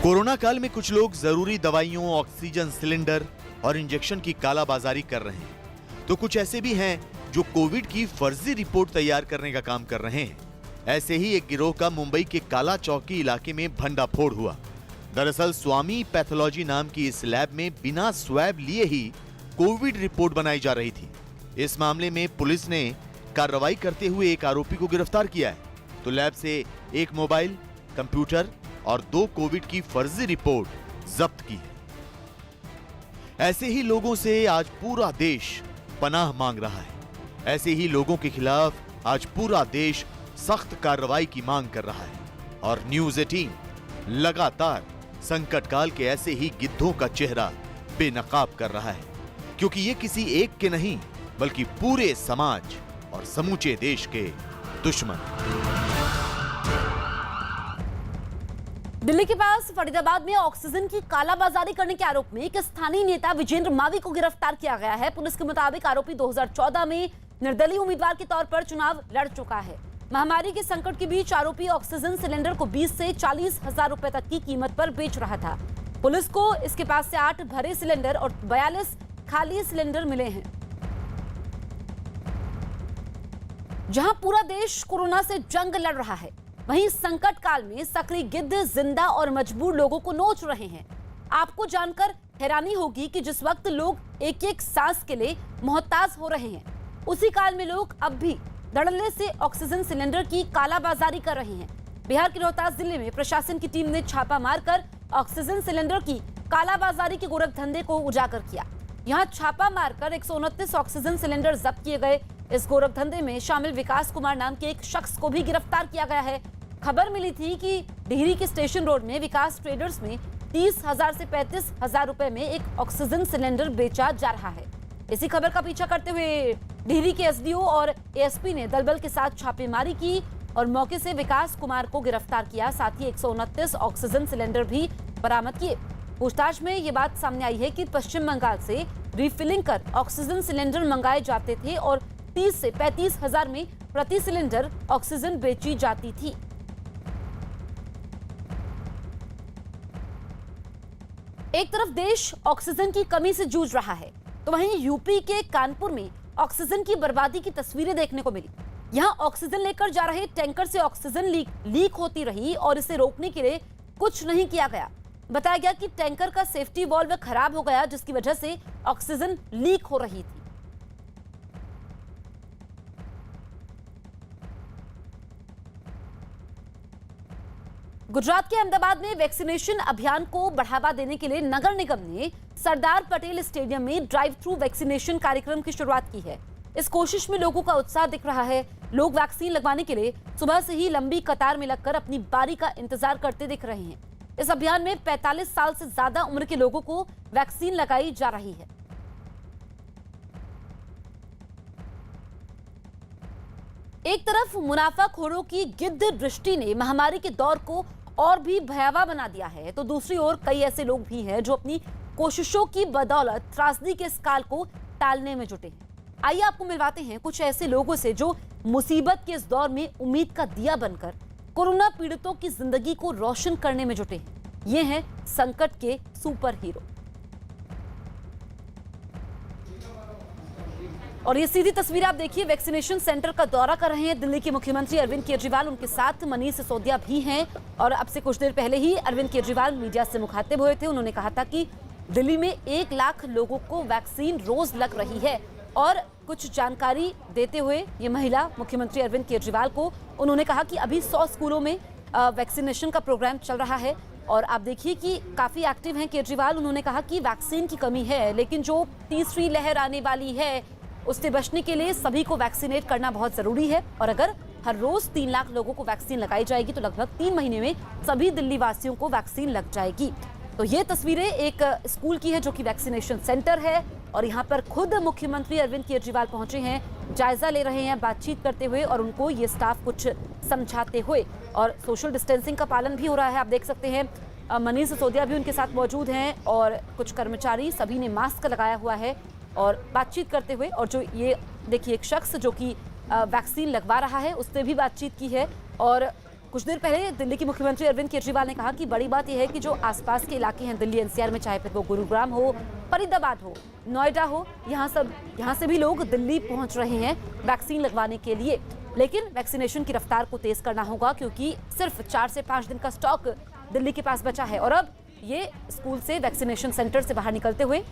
कोरोना काल में कुछ लोग जरूरी दवाइयों, ऑक्सीजन सिलेंडर और इंजेक्शन की कालाबाजारी कर रहे हैं, तो कुछ ऐसे भी हैं जो कोविड की फर्जी रिपोर्ट तैयार करने का काम कर रहे हैं। ऐसे ही एक गिरोह का मुंबई के काला चौकी इलाके में भंडाफोड़ हुआ। दरअसल स्वामी पैथोलॉजी नाम की इस लैब में बिना स्वैब लिए ही कोविड रिपोर्ट बनाई जा रही थी। इस मामले में पुलिस ने कार्रवाई करते हुए एक आरोपी को गिरफ्तार किया है, तो लैब से एक मोबाइल, कंप्यूटर और 2 कोविड की फर्जी रिपोर्ट जब्त की है। ऐसे ही लोगों से आज पूरा देश पनाह मांग रहा है। ऐसे ही लोगों के खिलाफ आज पूरा देश सख्त कार्रवाई की मांग कर रहा है। और न्यूज़ 18 लगातार संकट काल के ऐसे ही गिद्धों का चेहरा बेनकाब कर रहा है, क्योंकि ये किसी एक के नहीं बल्कि पूरे समाज और समूचे देश के दुश्मन। दिल्ली के पास फरीदाबाद में ऑक्सीजन की कालाबाजारी करने के आरोप में एक स्थानीय नेता विजेंद्र मावी को गिरफ्तार किया गया है। पुलिस के मुताबिक आरोपी 2014 में निर्दलीय उम्मीदवार के तौर पर चुनाव लड़ चुका है। महामारी के संकट के बीच आरोपी ऑक्सीजन सिलेंडर को 20 से 40,000 रुपए तक की कीमत पर बेच रहा था। पुलिस को इसके पास से 8 भरे सिलेंडर और 42 खाली सिलेंडर मिले हैं। जहां पूरा देश कोरोना से जंग लड़ रहा है, वहीं संकट काल में सक्रिय गिद्ध जिंदा और मजबूर लोगों को नोच रहे हैं। आपको जानकर हैरानी होगी कि जिस वक्त लोग एक एक सांस के लिए मोहताज हो रहे हैं, उसी काल में लोग अब भी धड़ल्ले से ऑक्सीजन सिलेंडर की कालाबाजारी कर रहे हैं। बिहार के रोहतास जिले में प्रशासन की टीम ने छापा मारकर ऑक्सीजन सिलेंडर की कालाबाजारी के गोरखधंधे को उजागर किया। यहां छापा मारकर 129 ऑक्सीजन सिलेंडर जब्त किए गए। इस गोरखधंधे में शामिल विकास कुमार नाम के एक शख्स को भी गिरफ्तार किया गया है। खबर मिली थी कि डिहरी के स्टेशन रोड में विकास ट्रेडर्स में 30,000 से 35,000 रुपए में एक ऑक्सीजन सिलेंडर बेचा जा रहा है। इसी खबर का पीछा करते हुए डिहरी के एसडीओ और एएसपी ने दलबल के साथ छापेमारी की और मौके से विकास कुमार को गिरफ्तार किया। साथ ही 129 ऑक्सीजन सिलेंडर भी बरामद किए। पूछताछ में ये बात सामने आई है कि पश्चिम बंगाल से रिफिलिंग कर ऑक्सीजन सिलेंडर मंगाए जाते थे और 30 से 35,000 में प्रति सिलेंडर ऑक्सीजन बेची जाती थी। एक तरफ देश ऑक्सीजन की कमी से जूझ रहा है, तो वहीं यूपी के कानपुर में ऑक्सीजन की बर्बादी की तस्वीरें देखने को मिली। यहां ऑक्सीजन लेकर जा रहे टैंकर से ऑक्सीजन लीक होती रही और इसे रोकने के लिए कुछ नहीं किया गया। बताया गया कि टैंकर का सेफ्टी वाल्व खराब हो गया, जिसकी वजह से ऑक्सीजन लीक हो रही थी। गुजरात के अहमदाबाद में वैक्सीनेशन अभियान को बढ़ावा देने के लिए नगर निगम ने सरदार पटेल स्टेडियम में ड्राइव थ्रू वैक्सीनेशन कार्यक्रम की शुरुआत की है। इस कोशिश में लोगों का उत्साह दिख रहा है। लोग वैक्सीन लगवाने के लिए सुबह से ही लंबी कतार में लगकर अपनी बारी का इंतजार करते दिख रहे हैं। इस अभियान में 45 साल से ज्यादा उम्र के लोगों को वैक्सीन लगाई जा रही है। एक तरफ मुनाफाखोरों की गिद्ध दृष्टि ने महामारी के दौर को और भी भयावह बना दिया है, तो दूसरी ओर कई ऐसे लोग भी हैं जो अपनी कोशिशों की बदौलत त्रासदी के इस काल को टालने में जुटे हैं। आइए आपको मिलवाते हैं कुछ ऐसे लोगों से जो मुसीबत के इस दौर में उम्मीद का दिया बनकर कोरोना पीड़ितों की जिंदगी को रोशन करने में जुटे हैं। ये हैं संकट के सुपर हीरो। और ये सीधी तस्वीर आप देखिए, वैक्सीनेशन सेंटर का दौरा कर रहे हैं दिल्ली के मुख्यमंत्री अरविंद केजरीवाल। उनके साथ मनीष सिसोदिया भी हैं और अब से कुछ देर पहले ही अरविंद केजरीवाल मीडिया से मुखातिब हुए थे। उन्होंने कहा था कि दिल्ली में 1 लाख लोगों को वैक्सीन रोज लग रही है। और कुछ जानकारी देते हुए ये महिला मुख्यमंत्री अरविंद केजरीवाल को उन्होंने कहा कि अभी 100 स्कूलों में वैक्सीनेशन का प्रोग्राम चल रहा है और आप देखिए कि काफी एक्टिव हैं केजरीवाल। उन्होंने कहा कि वैक्सीन की कमी है, लेकिन जो तीसरी लहर आने वाली है उससे बचने के लिए सभी को वैक्सीनेट करना बहुत जरूरी है और अगर हर रोज 3 लाख लोगों को वैक्सीन लगाई जाएगी तो लगभग 3 महीने में सभी दिल्ली वासियों को वैक्सीन लग जाएगी। तो ये तस्वीरें एक स्कूल की है जो कि वैक्सीनेशन सेंटर है और यहाँ पर खुद मुख्यमंत्री अरविंद केजरीवाल पहुंचे हैं, जायजा ले रहे हैं बातचीत करते हुए और उनको ये स्टाफ कुछ समझाते हुए। और सोशल डिस्टेंसिंग का पालन भी हो रहा है, आप देख सकते हैं मनीष सिसोदिया भी उनके साथ मौजूद हैं और कुछ कर्मचारी, सभी ने मास्क लगाया हुआ है और बातचीत करते हुए। और जो ये देखिए एक शख्स जो कि वैक्सीन लगवा रहा है उससे भी बातचीत की है। और कुछ देर पहले दिल्ली के मुख्यमंत्री अरविंद केजरीवाल ने कहा कि बड़ी बात यह है कि जो आसपास के इलाके हैं दिल्ली एनसीआर में, चाहे फिर वो गुरुग्राम हो, फरीदाबाद हो, नोएडा हो, यहाँ से भी लोग दिल्ली पहुंच रहे हैं वैक्सीन लगवाने के लिए। लेकिन वैक्सीनेशन की रफ्तार को तेज करना होगा क्योंकि सिर्फ 4 से 5 दिन का स्टॉक दिल्ली के पास बचा है। और अब ये स्कूल से वैक्सीनेशन सेंटर से बाहर निकलते हुए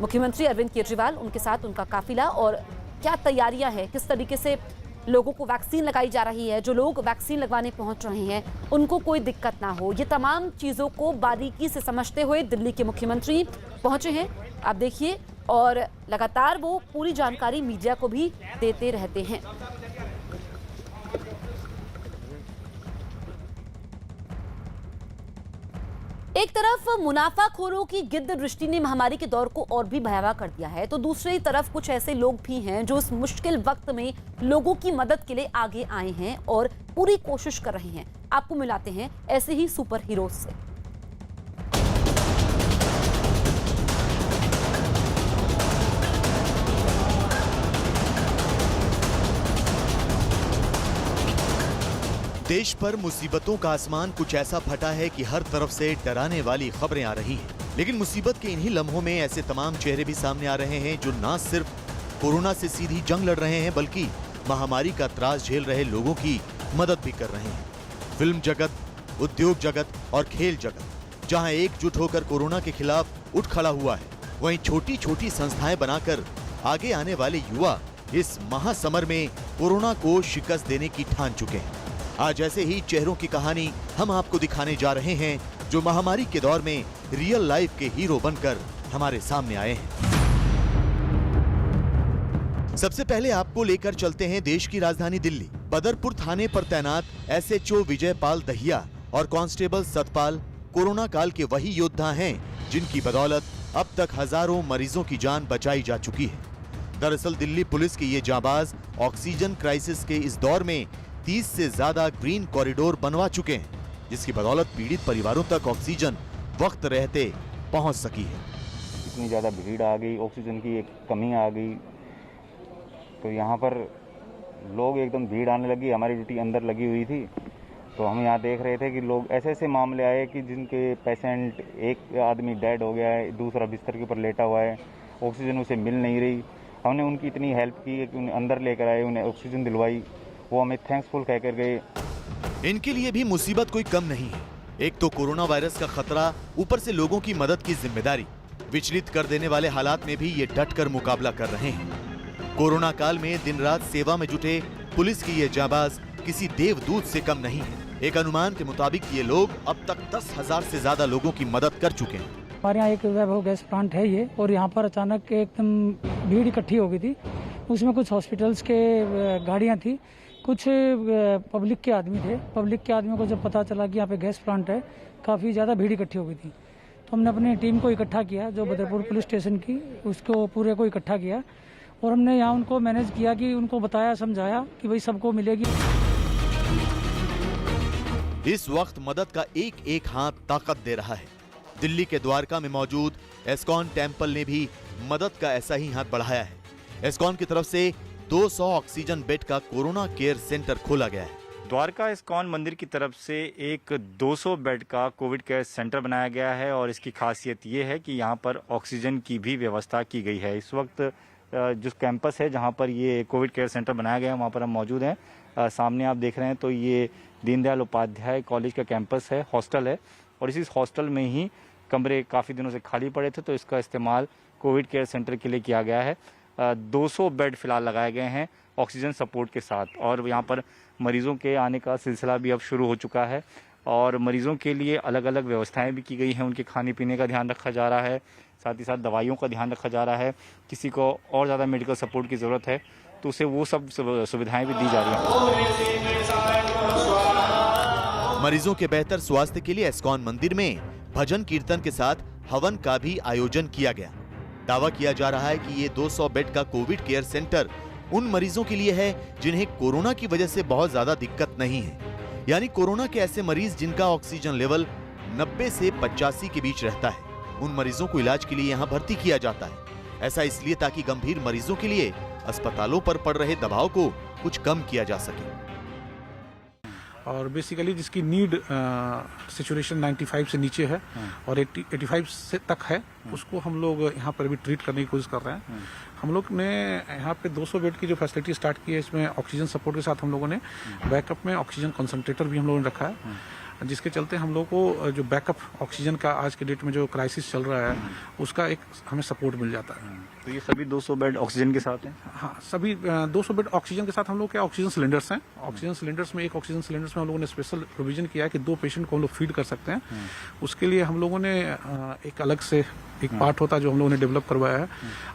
मुख्यमंत्री अरविंद केजरीवाल, उनके साथ उनका काफिला और क्या तैयारियां हैं, किस तरीके से लोगों को वैक्सीन लगाई जा रही है, जो लोग वैक्सीन लगवाने पहुंच रहे हैं उनको कोई दिक्कत ना हो, ये तमाम चीज़ों को बारीकी से समझते हुए दिल्ली के मुख्यमंत्री पहुंचे हैं, आप देखिए। और लगातार वो पूरी जानकारी मीडिया को भी देते रहते हैं। एक तरफ मुनाफाखोरों की गिद्ध दृष्टि ने महामारी के दौर को और भी भयावह कर दिया है, तो दूसरी तरफ कुछ ऐसे लोग भी हैं जो इस मुश्किल वक्त में लोगों की मदद के लिए आगे आए हैं और पूरी कोशिश कर रहे हैं। आपको मिलाते हैं ऐसे ही सुपर हीरोज से। देश पर मुसीबतों का आसमान कुछ ऐसा फटा है कि हर तरफ से डराने वाली खबरें आ रही हैं। लेकिन मुसीबत के इन्हीं लम्हों में ऐसे तमाम चेहरे भी सामने आ रहे हैं जो न सिर्फ कोरोना से सीधी जंग लड़ रहे हैं बल्कि महामारी का त्रास झेल रहे लोगों की मदद भी कर रहे हैं। फिल्म जगत, उद्योग जगत और खेल जगत जहां एकजुट होकर कोरोना के खिलाफ उठ खड़ा हुआ है, वहीं छोटी छोटी संस्थाएं बनाकर आगे आने वाले युवा इस महासमर में कोरोना को शिकस्त देने की ठान चुके हैं। आज ऐसे ही चेहरों की कहानी हम आपको दिखाने जा रहे हैं जो महामारी के दौर में रियल लाइफ के हीरो बनकर हमारे सामने आए हैं। सबसे पहले आपको लेकर चलते हैं देश की राजधानी दिल्ली। बदरपुर थाने पर तैनात एसएचओ विजयपाल दहिया और कांस्टेबल सतपाल कोरोना काल के वही योद्धा हैं जिनकी बदौलत अब तक हजारों मरीजों की जान बचाई जा चुकी है। दरअसल दिल्ली पुलिस के ये जाबाज ऑक्सीजन क्राइसिस के इस दौर में 30 से ज्यादा ग्रीन कॉरिडोर बनवा चुके हैं, जिसकी बदौलत पीड़ित परिवारों तक ऑक्सीजन वक्त रहते पहुंच सकी है। इतनी ज़्यादा भीड़ आ गई, ऑक्सीजन की एक कमी आ गई, तो यहाँ पर लोग एकदम भीड़ आने लगी। हमारी ड्यूटी अंदर लगी हुई थी तो हम यहाँ देख रहे थे कि लोग ऐसे ऐसे मामले आए कि जिनके पेशेंट, एक आदमी डेड हो गया है, दूसरा बिस्तर के ऊपर लेटा हुआ है, ऑक्सीजन उसे मिल नहीं रही। हमने उनकी इतनी हेल्प की कि उन्हें अंदर लेकर आए, उन्हें ऑक्सीजन दिलवाई, वो हमें थैंक्सफुल कहकर गए। इनके लिए भी मुसीबत कोई कम नहीं है। एक तो कोरोना वायरस का खतरा, ऊपर से लोगों की मदद की जिम्मेदारी। विचलित कर देने वाले हालात में भी ये डटकर मुकाबला कर रहे हैं। कोरोना काल में दिन रात सेवा में जुटे पुलिस की ये जाबाज किसी देवदूत से कम नहीं है। एक अनुमान के मुताबिक ये लोग अब तक 10,000 से ज्यादा लोगों की मदद कर चुके हैं। हमारे यहाँ एक वैभव गैस प्लांट है ये, और यहाँ पर अचानक एकदम भीड़ इकट्ठी हो गई थी। उसमें कुछ हॉस्पिटल्स के गाड़ियाँ थी, कुछ पब्लिक के आदमी थे। पब्लिक के आदमियों को जब पता चला कि यहाँ पे गैस प्लांट है, काफ़ी ज़्यादा भीड़ इकट्ठी हो गई थी, तो हमने अपनी टीम को इकट्ठा किया, जो बदरपुर पुलिस स्टेशन की, उसको पूरे को इकट्ठा किया और हमने यहाँ उनको मैनेज किया कि उनको बताया, समझाया कि भाई सबको मिलेगी। इस वक्त मदद का एक एक हाथ ताकत दे रहा है। दिल्ली के द्वारका में मौजूद एस्कॉन टेम्पल ने भी मदद का ऐसा ही हाथ बढ़ाया है। एस्कॉन की तरफ से 200 ऑक्सीजन बेड का कोरोना केयर सेंटर खोला गया है। द्वारका इस्कॉन मंदिर की तरफ से एक 200 बेड का कोविड केयर सेंटर बनाया गया है और इसकी खासियत ये है कि यहाँ पर ऑक्सीजन की भी व्यवस्था की गई है। इस वक्त जो कैंपस है जहाँ पर ये कोविड केयर सेंटर बनाया गया है वहाँ पर हम मौजूद हैं। सामने आप देख रहे हैं तो ये दीनदयाल उपाध्याय कॉलेज का कैंपस है, हॉस्टल है, और इसी हॉस्टल में ही कमरे काफ़ी दिनों से खाली पड़े थे, तो इसका इस्तेमाल कोविड केयर सेंटर के लिए किया गया है। 200 बेड फिलहाल लगाए गए हैं ऑक्सीजन सपोर्ट के साथ, और यहाँ पर मरीजों के आने का सिलसिला भी अब शुरू हो चुका है और मरीजों के लिए अलग अलग व्यवस्थाएं भी की गई हैं। उनके खाने पीने का ध्यान रखा जा रहा है, साथ ही साथ दवाइयों का ध्यान रखा जा रहा है। किसी को और ज़्यादा मेडिकल सपोर्ट की ज़रूरत है तो उसे वो सब सुविधाएं भी दी जा रही हैं। मरीजों के बेहतर स्वास्थ्य के लिए इस्कॉन मंदिर में भजन कीर्तन के साथ हवन का भी आयोजन किया गया। दावा किया जा रहा है कि ये 200 बेड का कोविड केयर सेंटर उन मरीजों के लिए है जिन्हें कोरोना की वजह से बहुत ज्यादा दिक्कत नहीं है, यानी कोरोना के ऐसे मरीज जिनका ऑक्सीजन लेवल 90 से 85 के बीच रहता है, उन मरीजों को इलाज के लिए यहाँ भर्ती किया जाता है। ऐसा इसलिए ताकि गंभीर मरीजों के लिए अस्पतालों पर पड़ रहे दबाव को कुछ कम किया जा सके। और बेसिकली जिसकी नीड सिचुएशन 95 से नीचे है और 85 से तक है, उसको हम लोग यहाँ पर भी ट्रीट करने की कोशिश कर रहे हैं। हम लोग ने यहाँ पे 200 बेड की जो फैसिलिटी स्टार्ट की है, इसमें ऑक्सीजन सपोर्ट के साथ हम लोगों ने बैकअप में ऑक्सीजन कंसंट्रेटर भी हम लोगों ने रखा है, जिसके चलते हम लोग को जो बैकअप ऑक्सीजन का आज के डेट में जो क्राइसिस चल रहा है उसका एक हमें सपोर्ट मिल जाता है। तो ये सभी 200 बेड ऑक्सीजन के साथ हैं? हाँ, सभी 200 बेड ऑक्सीजन के साथ हम लोग के ऑक्सीजन सिलेंडर्स हैं। ऑक्सीजन सिलेंडर्स में एक ऑक्सीजन सिलेंडर्स में हम लोगों ने स्पेशल प्रोविजन किया है कि 2 पेशेंट को हम लोग फीड कर सकते हैं। उसके लिए हम लोगों ने एक अलग से एक पार्ट होता है जो हम लोगों ने डेवलप करवाया है,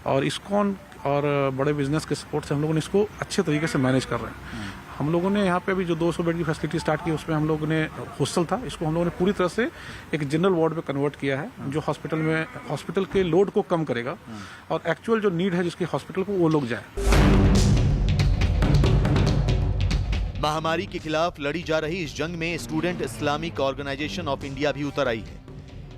और इस्कॉन और बड़े बिजनेस के सपोर्ट से हम लोगों ने इसको अच्छे तरीके से मैनेज कर रहे हैं। हम लोगों ने यहाँ पे अभी जो 200 बेड की फैसिलिटी स्टार्ट की, उसमें हम लोगों ने हॉस्टल था, इसको हम लोगों ने पूरी तरह से एक जनरल वार्ड में कन्वर्ट किया है, जो हॉस्पिटल के लोड को कम करेगा और एक्चुअल जो नीड है जिसकी हॉस्पिटल को, वो लोग जाए। महामारी के खिलाफ लड़ी जा रही इस जंग में Student Islamic Organisation of India भी उतर आई है।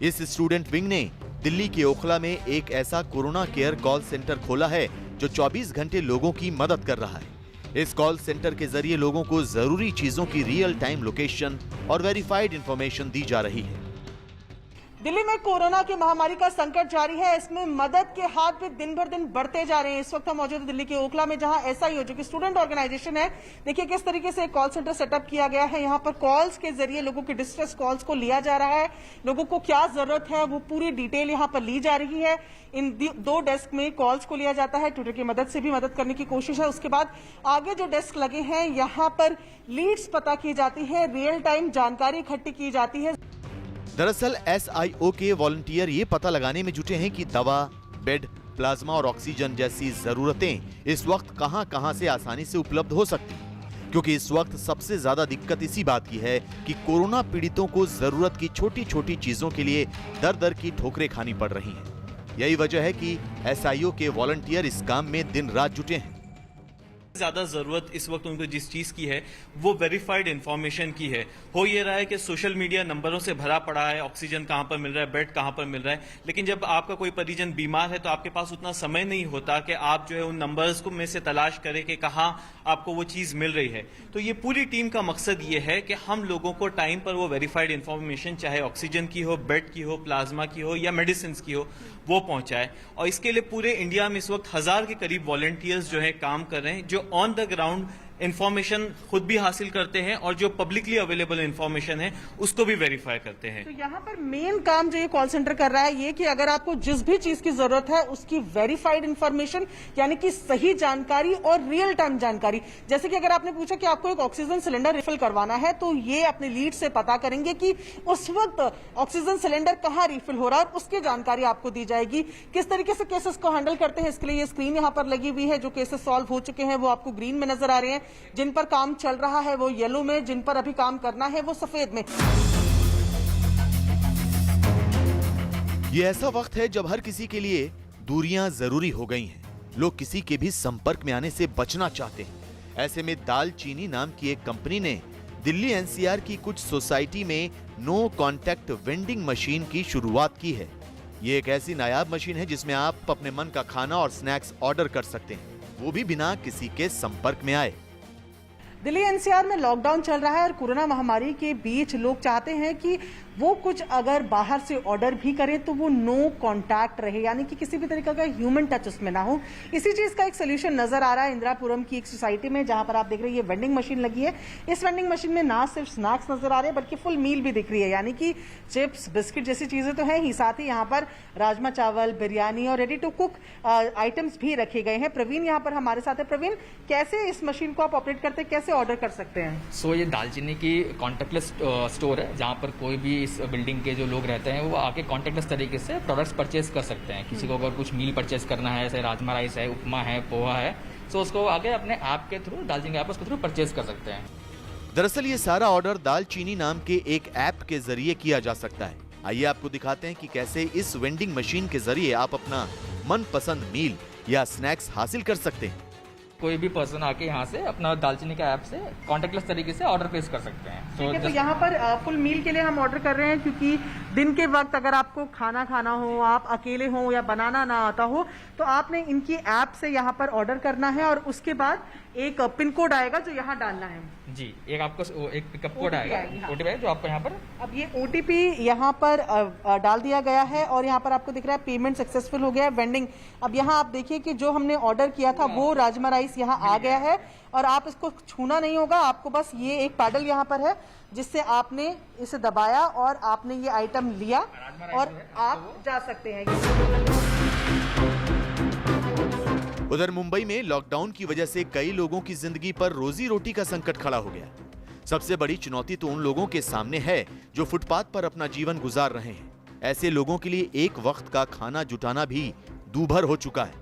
इस स्टूडेंट विंग ने दिल्ली के ओखला में एक ऐसा कोरोना केयर कॉल सेंटर खोला है जो 24 घंटे लोगों की मदद कर रहा है। इस कॉल सेंटर के जरिए लोगों को जरूरी चीजों की रियल टाइम लोकेशन और वेरीफाइड इंफॉर्मेशन दी जा रही है। दिल्ली में कोरोना की महामारी का संकट जारी है, इसमें मदद के हाथ भी दिन भर दिन बढ़ते जा रहे हैं। इस वक्त हम मौजूद हैं दिल्ली के ओखला में, जहां SIO जो कि स्टूडेंट ऑर्गेनाइजेशन है, देखिए किस तरीके से कॉल सेंटर सेटअप किया गया है। यहां पर कॉल्स के जरिए लोगों की डिस्ट्रेस कॉल्स को लिया जा रहा है, लोगों को क्या जरूरत है वो पूरी डिटेल यहां पर ली जा रही है। इन 2 डेस्क में कॉल्स को लिया जाता है, ट्विटर की मदद से भी मदद करने की कोशिश है। उसके बाद आगे जो डेस्क लगे हैं, यहाँ पर लीड्स पता की जाती है, रियल टाइम जानकारी इकट्ठी की जाती है। दरअसल SIO के वॉलंटियर ये पता लगाने में जुटे हैं कि दवा, बेड, प्लाज्मा और ऑक्सीजन जैसी जरूरतें इस वक्त कहां-कहां से आसानी से उपलब्ध हो सकती हैं, क्योंकि इस वक्त सबसे ज्यादा दिक्कत इसी बात की है कि कोरोना पीड़ितों को जरूरत की छोटी-छोटी चीजों के लिए दर-दर की ठोकरें खानी पड़ रही हैं। यही वजह है कि SIO के वॉलंटियर इस काम में दिन रात जुटे हैं। ज़्यादा ज़रूरत इस वक्त उनको जिस चीज़ की है वो वेरीफाइड इन्फॉर्मेशन की है। हो ये रहा है कि सोशल मीडिया नंबरों से भरा पड़ा है, ऑक्सीजन कहाँ पर मिल रहा है, बेड कहाँ पर मिल रहा है, लेकिन जब आपका कोई परिजन बीमार है तो आपके पास उतना समय नहीं होता कि आप जो है उन नंबर्स को में से तलाश करें कि कहाँ आपको वो चीज़ मिल रही है। तो ये पूरी टीम का मकसद ये है कि हम लोगों को टाइम पर वो वेरीफाइड इन्फॉर्मेशन, चाहे ऑक्सीजन की हो, बेड की हो, प्लाज्मा की हो या मेडिसिन की हो, वो पहुंचाए। और इसके लिए पूरे इंडिया में इस वक्त 1000 के करीब वॉलंटियर्स जो है काम कर रहे हैं, जो ऑन द ग्राउंड इन्फॉर्मेशन खुद भी हासिल करते हैं और जो पब्लिकली अवेलेबल इन्फॉर्मेशन है उसको भी वेरीफाई करते हैं। तो यहाँ पर मेन काम जो ये कॉल सेंटर कर रहा है ये कि अगर आपको जिस भी चीज की जरूरत है उसकी वेरीफाइड इन्फॉर्मेशन, यानी कि सही जानकारी और रियल टाइम जानकारी। जैसे कि अगर आपने पूछा कि आपको एक ऑक्सीजन सिलेंडर रिफिल करवाना है, तो ये अपने लीड से पता करेंगे कि उस वक्त ऑक्सीजन सिलेंडर कहाँ रिफिल हो रहा है और उसकी जानकारी आपको दी जाएगी। किस तरीके से केसेस को हैंडल करते हैं, इसके लिए ये स्क्रीन यहाँ पर लगी हुई है। जो केसेस सॉल्व हो चुके हैं वो आपको ग्रीन में नजर आ रहे हैं, जिन पर काम चल रहा है वो येलो में, जिन पर अभी काम करना है वो सफेद में। ये ऐसा वक्त है जब हर किसी के लिए दूरियां जरूरी हो गई हैं। लोग किसी के भी संपर्क में आने से बचना चाहते हैं। ऐसे में दालचीनी नाम की एक कंपनी ने दिल्ली NCR की कुछ सोसाइटी में नो कॉन्टैक्ट वेंडिंग मशीन की शुरुआत की है। ये एक ऐसी नायाब मशीन है जिसमें आप अपने मन का खाना और स्नैक्स ऑर्डर कर सकते हैं, वो भी बिना किसी के संपर्क में आए। दिल्ली NCR में लॉकडाउन चल रहा है और कोरोना महामारी के बीच लोग चाहते हैं कि वो कुछ अगर बाहर से ऑर्डर भी करें तो वो नो कांटेक्ट रहे, यानी कि किसी भी तरीके का ह्यूमन टच उसमें ना हो। इसी चीज का एक सोल्यूशन नजर आ रहा है इंदिरापुरम की एक सोसाइटी में, जहां पर आप देख रहे हैं ये वेंडिंग मशीन लगी है। इस वेंडिंग मशीन में ना सिर्फ स्नैक्स नजर आ रहे हैं बल्कि फुल मील भी दिख रही है, यानी कि चिप्स, बिस्किट जैसी चीजें तो है ही, साथ ही यहाँ पर राजमा चावल, बिरयानी और रेडी टू कुक आइटम्स भी रखे गए हैं। प्रवीण यहाँ पर हमारे साथ है। प्रवीण, कैसे इस मशीन को आप ऑपरेट करते हैं, कैसे ऑर्डर कर सकते हैं? ये दालचीनी की कॉन्टेक्टलेस स्टोर है, जहाँ पर कोई भी इस बिल्डिंग के जो लोग रहते हैं वो आके कॉन्टेक्टलेस तरीके से प्रोडक्ट्स परचेज कर सकते हैं। किसी को अगर कुछ मील परचेज करना है, जैसे राजमा राइस है, उपमा है, पोहा है, सो उसको आगे अपने ऐप के थ्रू, दालचीनी ऐप उसके थ्रू परचेज कर सकते हैं। दरअसल ये सारा ऑर्डर दालचीनी नाम के एक ऐप के जरिए किया जा सकता है। आइए आपको दिखाते हैं कि कैसे इस वेंडिंग मशीन के जरिए आप अपना मनपसंद मील या स्नैक्स हासिल कर सकते हैं। कोई भी पर्सन आके यहाँ से अपना दालचीनी का ऐप से कॉन्टेक्टलेस तरीके से ऑर्डर प्लेस कर सकते हैं। ठीक है, तो यहाँ पर फुल मील के लिए हम ऑर्डर कर रहे हैं, क्योंकि दिन के वक्त अगर आपको खाना खाना हो, आप अकेले हो या बनाना ना आता हो, तो आपने इनकी ऐप से यहाँ पर ऑर्डर करना है और उसके बाद एक पिन कोड आएगा जो यहाँ डालना है। जी, एक आपको एक पिकअप कोड आएगा, ओटीपी है जो आपको यहाँ पर, अब ये ओटीपी यहाँ पर डाल दिया गया है और यहाँ पर आपको दिख रहा है पेमेंट सक्सेसफुल हो गया है, वेंडिंग। अब यहाँ आप देखिए कि जो हमने ऑर्डर किया था वो राजमा राइस यहाँ आ गया है और आप इसको छूना नहीं होगा, आपको बस ये एक पैडल यहाँ पर है जिससे आपने इसे दबाया और आपने ये आइटम लिया और आप जा सकते हैं। उधर मुंबई में लॉकडाउन की वजह से कई लोगों की जिंदगी पर रोजी रोटी का संकट खड़ा हो गया। सबसे बड़ी चुनौती तो उन लोगों के सामने है जो फुटपाथ पर अपना जीवन गुजार रहे हैं। ऐसे लोगों के लिए एक वक्त का खाना जुटाना भी दूभर हो चुका है।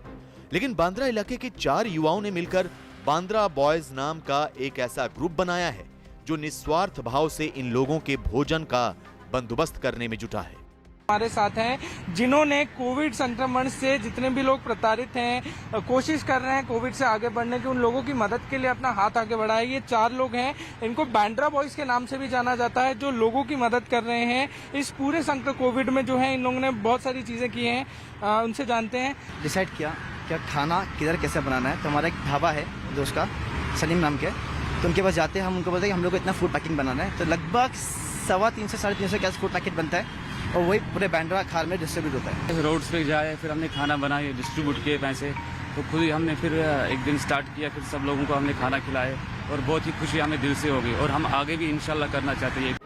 लेकिन बांद्रा इलाके के 4 युवाओं ने मिलकर बांद्रा बॉयज नाम का एक ऐसा ग्रुप बनाया है जो निस्वार्थ भाव से इन लोगों के भोजन का बंदोबस्त करने में जुटा है। हमारे साथ हैं जिन्होंने कोविड संक्रमण से जितने भी लोग प्रताड़ित हैं, कोशिश कर रहे हैं कोविड से आगे बढ़ने की, उन लोगों की मदद के लिए अपना हाथ आगे बढ़ाया। ये 4 लोग हैं, इनको बांद्रा बॉयज के नाम से भी जाना जाता है, जो लोगों की मदद कर रहे हैं इस पूरे संकट कोविड में। जो है इन लोगों ने बहुत सारी चीजें की हैं, उनसे जानते हैं। डिसाइड किया क्या खाना किधर कैसे बनाना है, तो हमारा एक ढाबा है दोस्त का सलीम नाम के, तो उनके पास जाते हैं, हम उनको बोलते हैं कि हम लोग को इतना फूड पैकिंग बनाना है, तो लगभग 350 से 350 गैस फूड पैकेट बनता है और वही पूरे बांद्रा खार में डिस्ट्रीब्यूट होता है। रोड्स पे जाए, फिर हमने खाना बनाए, डिस्ट्रीब्यूट किए पैसे, तो खुद ही हमने फिर एक दिन स्टार्ट किया, फिर सब लोगों को हमने खाना खिलाए और बहुत ही खुशी हमें दिल से हो गई और हम आगे भी इंशाल्लाह करना चाहते हैं।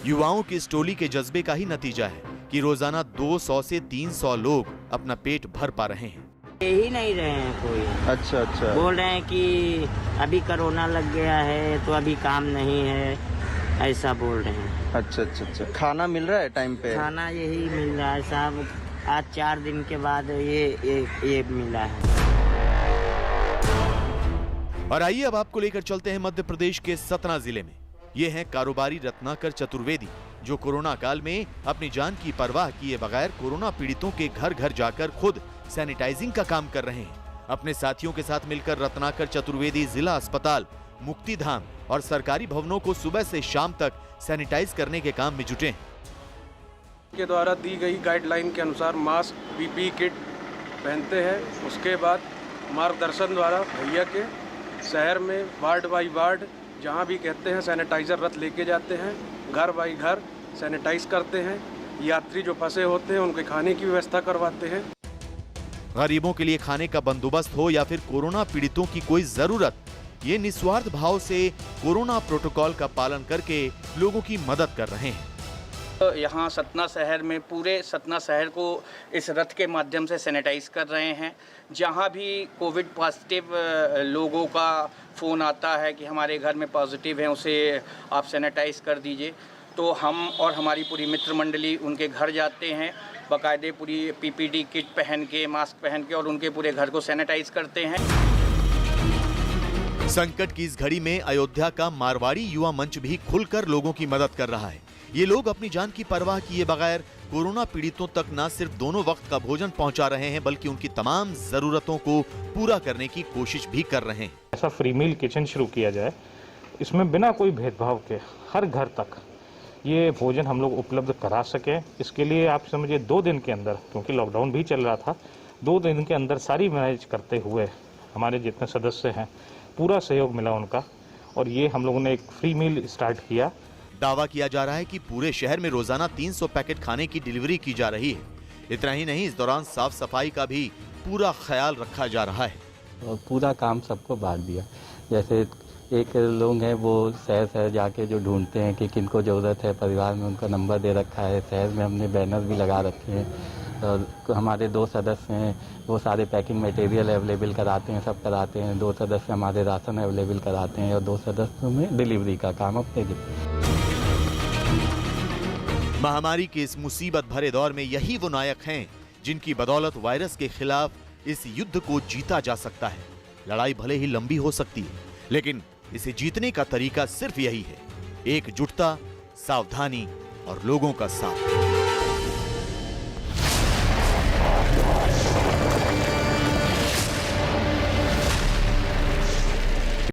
युवाओं की इस टोली के जज्बे का ही नतीजा है कि रोजाना 200 से 300 लोग अपना पेट भर पा रहे हैं। ही नहीं रहे हैं कोई। अच्छा अच्छा, बोल रहे हैं कि अभी कोरोना लग गया है तो अभी काम नहीं है, ऐसा बोल रहे हैं। अच्छा अच्छा अच्छा, खाना मिल रहा है टाइम पे? खाना यही मिल रहा है साहब, आज 4 दिन के बाद ये मिला है। और आइए अब आपको लेकर चलते हैं मध्य प्रदेश के सतना जिले में। ये हैं कारोबारी रत्नाकर चतुर्वेदी, जो कोरोना काल में अपनी जान की परवाह किए बगैर कोरोना पीड़ितों के घर घर जाकर खुद सैनिटाइजिंग का काम कर रहे हैं। अपने साथियों के साथ मिलकर रत्नाकर चतुर्वेदी जिला अस्पताल, मुक्तिधाम और सरकारी भवनों को सुबह से शाम तक सैनिटाइज करने के काम में जुटे हैं। के द्वारा दी गई गाइडलाइन के अनुसार मास्क, पीपीई किट पहनते हैं। उसके बाद मार्गदर्शन द्वारा भैया के शहर में वार्ड बाई वार्ड जहां भी कहते हैं सैनिटाइजर रथ लेके जाते हैं, घर बाई घर सैनिटाइज करते हैं। यात्री जो फंसे होते हैं उनके खाने की व्यवस्था करवाते हैं। गरीबों के लिए खाने का बंदोबस्त हो या फिर कोरोना पीड़ितों की कोई जरूरत, ये निस्वार्थ भाव से कोरोना प्रोटोकॉल का पालन करके लोगों की मदद कर रहे हैं। यहाँ सतना शहर में पूरे सतना शहर को इस रथ के माध्यम से सैनिटाइज कर रहे हैं। जहाँ भी कोविड पॉजिटिव लोगों का फ़ोन आता है कि हमारे घर में पॉजिटिव हैं, उसे आप सैनिटाइज कर दीजिए, तो हम और हमारी पूरी मित्र मंडली उनके घर जाते हैं, बाकायदे पूरी पीपीडी किट पहन के, मास्क पहन के और उनके पूरे घर को सैनिटाइज करते हैं। संकट की इस घड़ी में अयोध्या का मारवाड़ी युवा मंच भी खुलकर लोगों की मदद कर रहा है। ये लोग अपनी जान की परवाह किए बगैर कोरोना पीड़ितों तक न सिर्फ दोनों वक्त का भोजन पहुंचा रहे हैं, बल्कि उनकी तमाम जरूरतों को पूरा करने की कोशिश भी कर रहे हैं। ऐसा फ्री मील किचन शुरू किया जाए, इसमें बिना कोई भेदभाव के हर घर तक ये भोजन हम लोग उपलब्ध करा सकें। इसके लिए आप समझिए 2 दिन के अंदर, क्योंकि लॉकडाउन भी चल रहा था, 2 दिन के अंदर सारी मैनेज करते हुए हमारे जितने सदस्य हैं पूरा सहयोग मिला उनका, और ये हम लोगों ने एक फ्री मील स्टार्ट किया। दावा किया जा रहा है कि पूरे शहर में रोजाना 300 पैकेट खाने की डिलीवरी की जा रही है। इतना ही नहीं, इस दौरान साफ सफाई का भी पूरा ख्याल रखा जा रहा है। और पूरा काम सबको बांट दिया। जैसे एक लोग हैं वो शहर शहर जाके जो ढूंढते हैं कि किनको ज़रूरत है, परिवार में उनका नंबर दे रखा है। शहर में हमने बैनर भी लगा रखे हैं और हमारे 2 सदस्य हैं, वो सारे पैकिंग मटेरियल अवेलेबल कराते हैं, सब कराते हैं। 2 सदस्य हमारे राशन अवेलेबल कराते हैं और 2 सदस्यों में डिलीवरी का काम अपने देते हैं। महामारी के इस मुसीबत भरे दौर में यही वो नायक हैं जिनकी बदौलत वायरस के खिलाफ इस युद्ध को जीता जा सकता है। लड़ाई भले ही लंबी हो सकती है, लेकिन इसे जीतने का तरीका सिर्फ यही है, एकजुटता, सावधानी और लोगों का साथ।